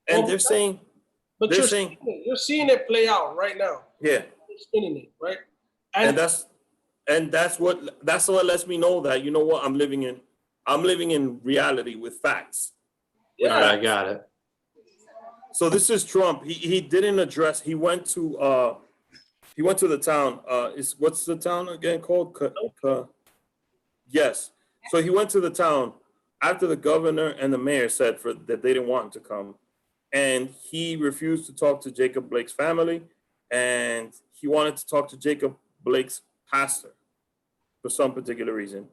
And they're saying.
But you're seeing it play out right now.
Yeah.
You're spinning it, right?
And that's what lets me know that, you know what, I'm living in reality with facts.
Yeah, I got it.
So this is Trump. He didn't address. He went to the town. What's the town again called? Yes. So he went to the town after the governor and the mayor said that they didn't want him to come, and he refused to talk to Jacob Blake's family, and he wanted to talk to Jacob Blake's pastor for some particular reason.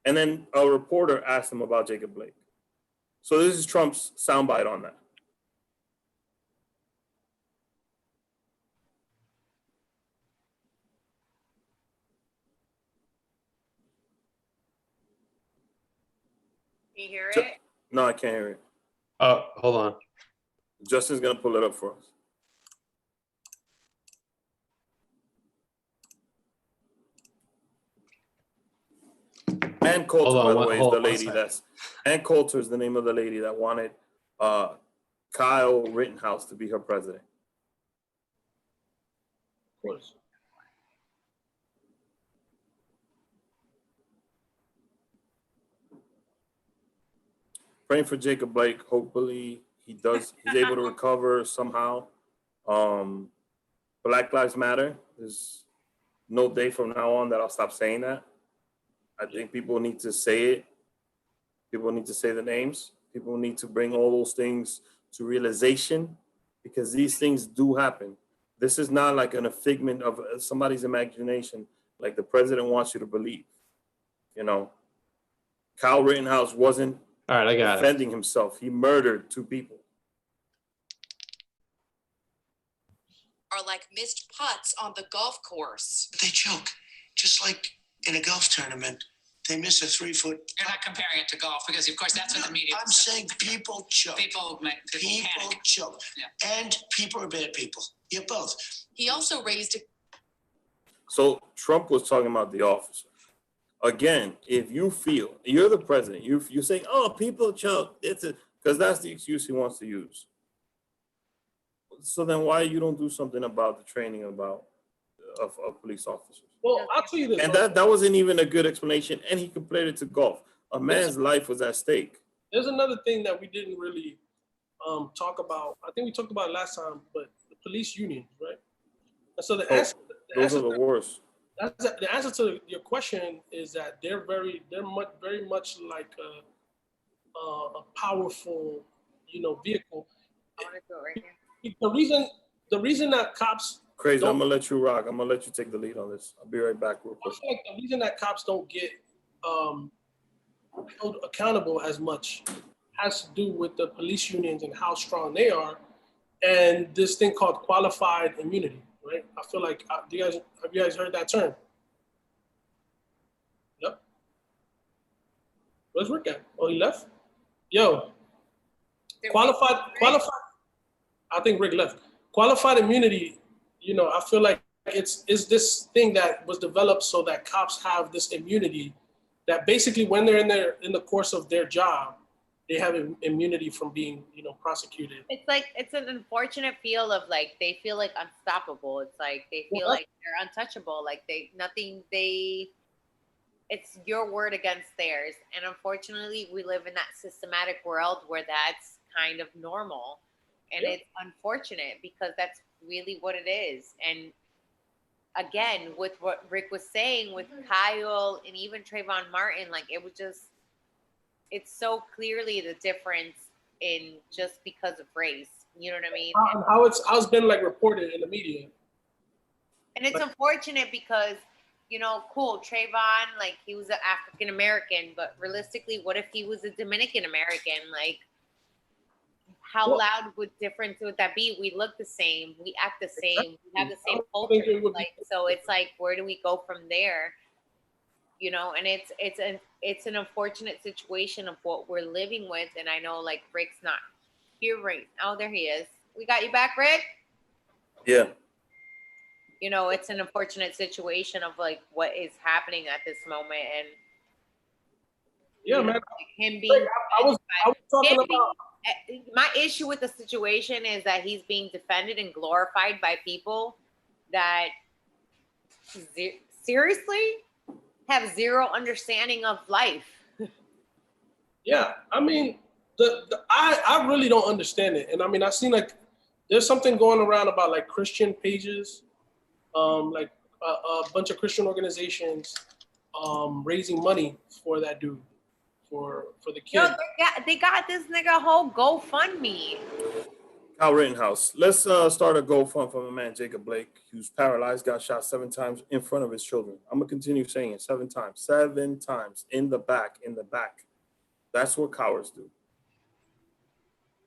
And then a reporter asked him about Jacob Blake. So this is Trump's soundbite on that.
Can you hear it?
No, I can't hear it.
Oh, hold on.
Justin's gonna pull it up for us. Ann Coulter, by the way, is the lady Ann Coulter is the name of the lady that wanted Kyle Rittenhouse to be her president.
Of course.
Praying for Jacob Blake. Hopefully he's able to recover somehow. Black Lives Matter. There's no day from now on that I'll stop saying that. I think people need to say it. People need to say the names. People need to bring all those things to realization, because these things do happen. This is not like a figment of somebody's imagination, like the president wants you to believe. You know, Kyle Rittenhouse wasn't
All right, I got
defending himself. He murdered 2 people.
Are like missed putts on the golf course.
But they choke, just like in a golf tournament. They miss a 3-foot.
You're not comparing it to golf because, of course, that's what the media.
I'm saying people choke.
People panic.
Choke, yeah. And people are bad people. You're both.
He also raised.
So Trump was talking about the officer. Again, if you feel you're the president, you say, "Oh, people choke," because that's the excuse he wants to use. So then, why you don't do something about the training of police officers?
Well, I'll tell you this.
And that wasn't even a good explanation, and he compared it to golf. A man's life was at stake.
There's another thing that we didn't really talk about. I think we talked about it last time, but the police unions, right? And so
those are the worst.
The answer to your question is that they're very much like a powerful, vehicle.
I want to go right here.
The reason that cops.
Crazy, I'm gonna let you rock. I'm gonna let you take the lead on this. I'll be right back real quick.
I feel like the reason that cops don't get held accountable as much has to do with the police unions and how strong they are, and this thing called qualified immunity, right? I feel like have you guys heard that term? Yep. Where's Rick at? Oh, he left? Yo. Qualified. I think Rick left. Qualified immunity. I feel like it's this thing that was developed so that cops have this immunity that basically when they're in the course of their job, they have immunity from being, prosecuted.
It's an unfortunate feel of like, they feel like unstoppable. It's like, they feel like they're untouchable. Like it's your word against theirs. And unfortunately we live in that systematic world where that's kind of normal. And it's unfortunate because that's really what it is. And again, with what Rick was saying with Kyle and even Trayvon Martin, like it's so clearly the difference in just because of race. You know what I mean?
How it's been like reported in the media.
And it's unfortunate because, cool, Trayvon, like he was an African American, but realistically, what if he was a Dominican American? Like, how loud would difference would that be? We look the same, we act the same, we have the same culture. Like, so it's like, where do we go from there? And it's an unfortunate situation of what we're living with. And I know like Rick's not here right now. Oh, there he is. We got you back, Rick?
Yeah.
It's an unfortunate situation of like what is happening at this moment. And
yeah, man.
Like him being my issue with the situation is that he's being defended and glorified by people that seriously have zero understanding of life.
Yeah, I mean, I really don't understand it. And I mean, I seen like there's something going around about like Christian pages, like a bunch of Christian organizations raising money for that dude, for the kid.
Yo, they got this nigga whole GoFundMe.
Kyle Rittenhouse. Let's start a GoFund for my man Jacob Blake, who's paralyzed, got shot 7 times in front of his children. I'm gonna continue saying it 7 times. 7 times in the back. That's what cowards do.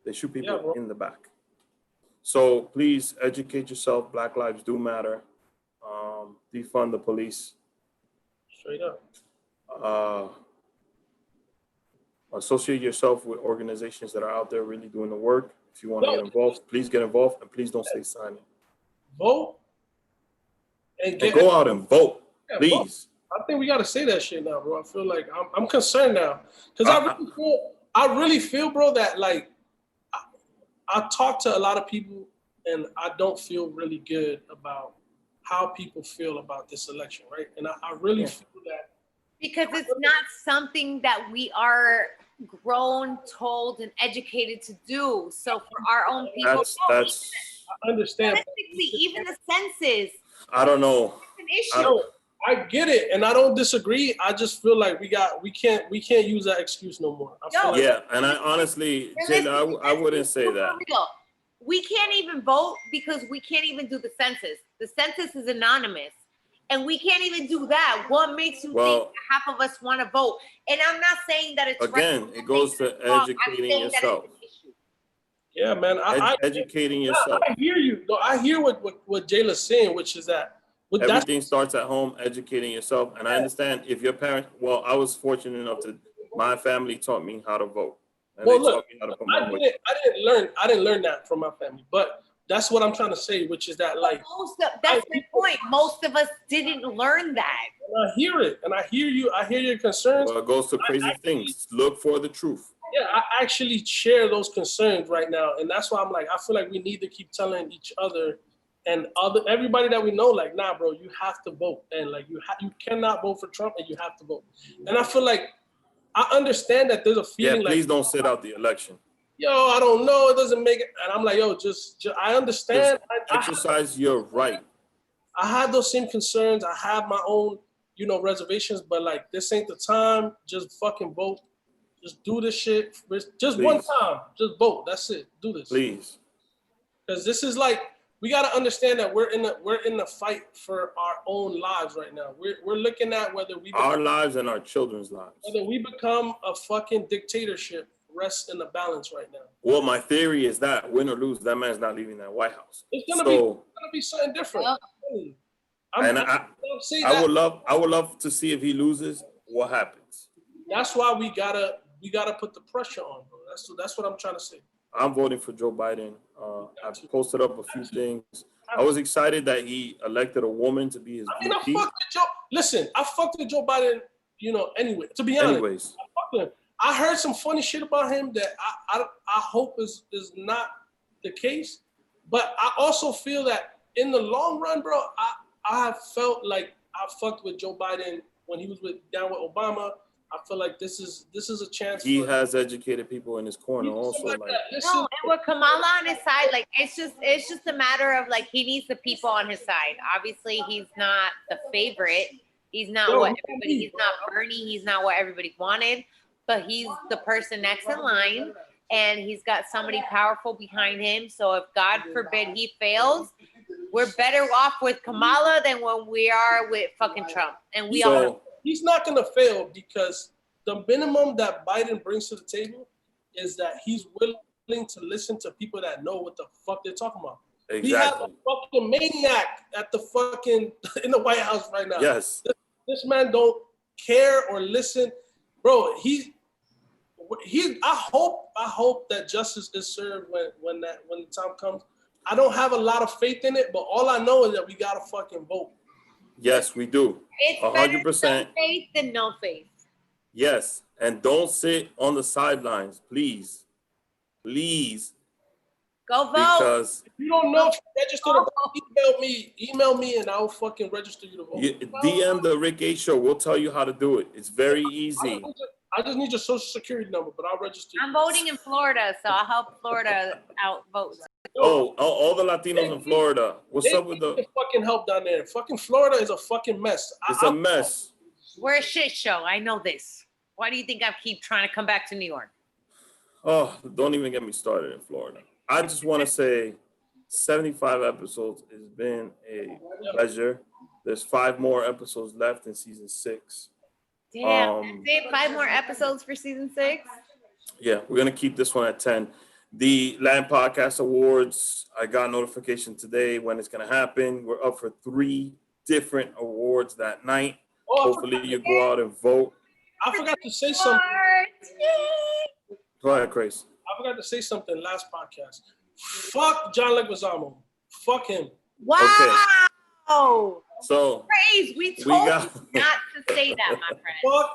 They shoot people in the back. So please educate yourself. Black lives do matter. Defund the police.
Straight up.
Associate yourself with organizations that are out there really doing the work. If you want to get involved, please get involved, and please don't stay silent.
Vote.
And go out and vote, please.
Vote. I think we got to say that shit now, bro. I feel like I'm concerned now because I really feel, bro, that like I talk to a lot of people and I don't feel really good about how people feel about this election, right? And I really feel that
because it's not something that we are grown, told, and educated to do. So for our own people,
that's
I understand.
Even the census.
I don't know.
It's an issue.
I get it, and I don't disagree. I just feel like we can't use that excuse no more.
And I honestly, Jayla, I wouldn't say that.
We can't even vote because we can't even do the census. The census is anonymous, and we can't even do that. What makes you think that half of us want to vote? And I'm not saying that it's
again. It goes to educating yourself.
Yeah, man.
Educating yourself.
I hear you. No, I hear what Jayla's saying, which is that.
Everything starts at home, educating yourself. And I understand if your parents, I was fortunate enough my family taught me how to vote. And they taught me how to put my vote.
I didn't learn that from my family, but that's what I'm trying to say, which is that like.
That's the point. Most of us didn't learn that.
And I hear it, and I hear you. I hear your concerns.
Well, it goes to crazy things. Look for the truth.
Yeah, I actually share those concerns right now. And that's why I'm like, I feel like we need to keep telling each other and everybody that we know, like, nah, bro, you have to vote. And like, you cannot vote for Trump and you have to vote. And I feel like, I understand that there's a feeling
please don't sit out the election.
Yo, I don't know, it doesn't make it. And I'm like, yo, just I understand.
Exercise your right. I
have those same concerns. I have my own, reservations, but like, this ain't the time. Just fucking vote. Just do this shit. Just one time. Just vote. That's it. Do this.
Please.
Because this is like, we got to understand that we're in the fight for our own lives right now. We're looking at whether
our lives and our children's lives.
Whether we become a fucking dictatorship rests in the balance right now.
Well, my theory is that win or lose, that man's not leaving that White House.
It's gonna be something different.
I would love to see if he loses, what happens.
That's why we gotta put the pressure on, bro. That's what I'm trying to say.
I'm voting for Joe Biden. I posted up a few things. I was excited that he elected a woman to be his VP.
I fucked with Joe Biden, anyway. To be honest, I fucked with him. I heard some funny shit about him that I hope is not the case. But I also feel that in the long run, bro, I have felt like I fucked with Joe Biden when he was down with Obama. I feel like this is a chance.
He has educated people in his corner also.
And with Kamala on his side, like it's just a matter of like he needs the people on his side. Obviously, he's not the favorite. He's not he's not Bernie. He's not what everybody wanted. But he's the person next in line, and he's got somebody powerful behind him. So if God forbid he fails, we're better off with Kamala than when we are with fucking Trump. And
he's not going to fail because the minimum that Biden brings to the table is that he's willing to listen to people that know what the fuck they're talking about.
Exactly.
We have a fucking maniac at the fucking in the White House right now.
Yes.
This man don't care or listen. Bro, I hope that justice is served when the time comes. I don't have a lot of faith in it, but all I know is that we gotta fucking vote.
Yes, we do.
It's 100% faith than no faith.
Yes, and don't sit on the sidelines, please. please,
Go vote.
because
If you don't know if you registered, email me, and I'll fucking register you to vote.
DM the Rick A Show. We'll tell you how to do it. It's very easy.
I just need your social security number, but I'll register you.
I'm voting in Florida, so I'll help Florida out vote.
Oh, all the Latinos in Florida. What's up with the
fucking help down there? Fucking Florida is a fucking mess.
It's a mess.
We're a shit show. I know this. Why do you think I keep trying to come back to New York?
Oh, don't even get me started in Florida. I just want to say 75 episodes has been a pleasure. There's 5 more episodes left in season 6.
Damn, that's it? 5 more episodes for season 6?
Yeah, we're going to keep this one at 10. The Latin Podcast Awards, I got notification today when it's going to happen. We're up for 3 different awards that night. Hopefully you go out and vote.
I forgot to say something.
Go ahead, Craze.
I forgot to say something last podcast. Fuck John Leguizamo. Fuck him.
Wow.
Okay. So
Craze, we told you not to say that, my friend.
Fuck.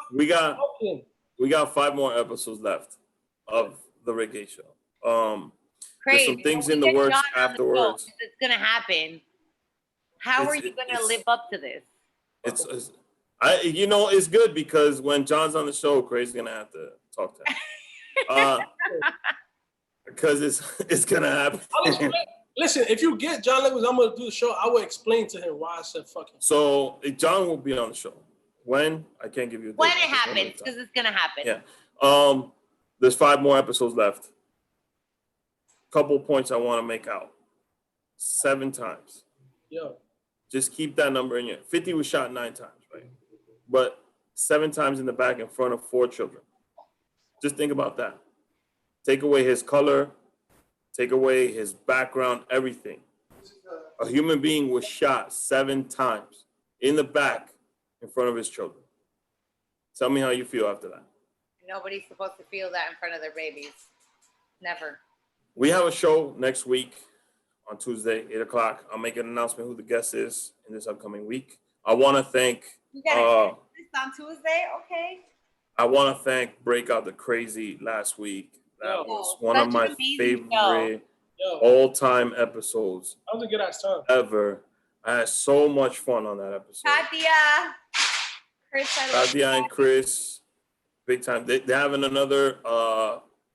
We got 5 more episodes left of the Rick A Show.
Craze,
there's some things in the works afterwards.
It's gonna happen. How are you gonna live up to this?
It's good because when John's on the show, Craze is gonna have to talk to him. Because it's gonna happen.
Listen, if you get John Leguizamo to do the show, I will explain to him why I said fuck him.
So John will be on the show. When? I can't give you a date.
When it happens, because it's gonna happen.
Yeah. There's 5 more episodes left. Couple points I want to make out. 7 times.
Yeah.
Just keep that number in your. 50 was shot 9 times, right? But 7 times in the back in front of 4 children. Just think about that. Take away his color, take away his background, everything. A human being was shot 7 times in the back in front of his children. Tell me how you feel after that.
Nobody's supposed to feel that in front of their babies. Never.
We have a show next week on Tuesday, 8 o'clock. I'll make an announcement who the guest is in this upcoming week. I want to thank...
You got this on Tuesday? Okay.
I want to thank Breakout the Crazy last week. That was one of my favorite all-time episodes.
That was a good ass time.
Ever. I had so much fun on that episode. Katia and Chris, big time. They're having another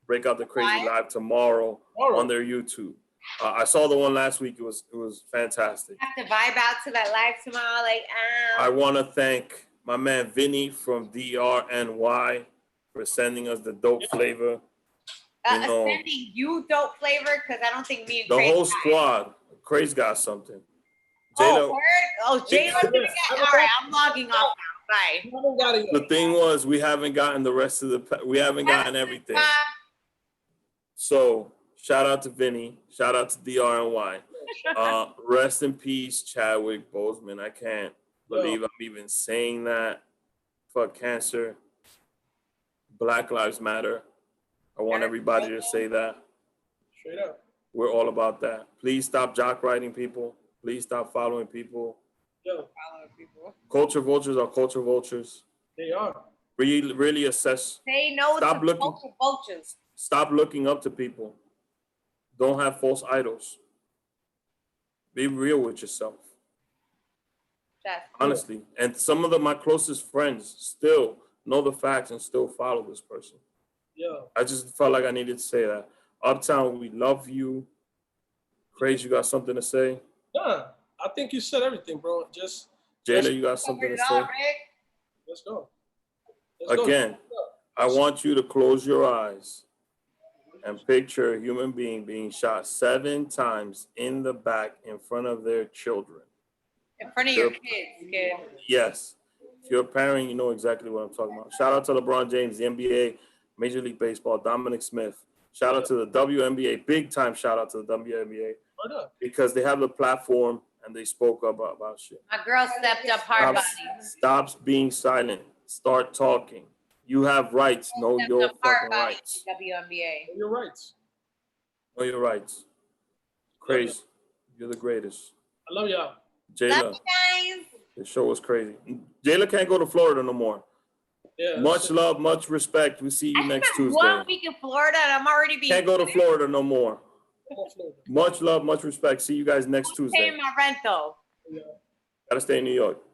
Breakout the Crazy live tomorrow on their YouTube. I saw the one last week. It was fantastic.
Have to vibe out to that live tomorrow.
I want to thank my man Vinny from DRNY for sending us the dope flavor.
Sending you dope flavor because I don't think me and
the
Craze
whole squad. Craze got something.
Jaylah. Jaylah gonna get. All right, I'm logging off now. Bye.
The thing was, we haven't gotten the rest of the. We haven't gotten everything. So shout out to Vinny. Shout out to DRNY. Rest in peace, Chadwick Boseman. I can't believe I'm even saying that. Fuck cancer. Black Lives Matter. I want everybody to say that.
Straight up.
We're all about that. Please stop jock riding people. Please stop following people.
Following people.
Culture vultures are culture vultures.
They are.
Really assess.
They know
Stop looking.
Culture vultures.
Stop looking up to people. Don't have false idols. Be real with yourself. Honestly. And some of my closest friends still know the facts and still follow this person.
Yeah.
I just felt like I needed to say that. Uptown, we love you. Craze, you got something to say?
Nah, I think you said everything, bro.
Jaylah, you got something to say?
Let's go.
Again, I want you to close your eyes and picture a human being being shot 7 times in the back in front of their children.
In front of your kids, kid.
Yes. If you're a parent, you know exactly what I'm talking about. Shout out to LeBron James, the NBA, Major League Baseball, Dominic Smith. Shout out to the WNBA. Big time shout out to the WNBA. Because they have the platform and they spoke up about shit.
My girl stepped up hard body.
Stop being silent. Start talking. You have rights. Know your fucking rights.
WNBA.
Know your rights.
Know your rights. Crazy. You're the greatest.
I love y'all.
Jaylah.
Love you guys.
The show was crazy. Jaylah can't go to Florida no more.
Yeah.
Much love, much respect. We see you
I
next
spent
Tuesday.
1 week in Florida and I'm already being
Can't go to Florida no more.
Come on, Florida.
Much love, much respect. See you guys next Tuesday.
paying my rent though.
Yeah.
Gotta stay in New York.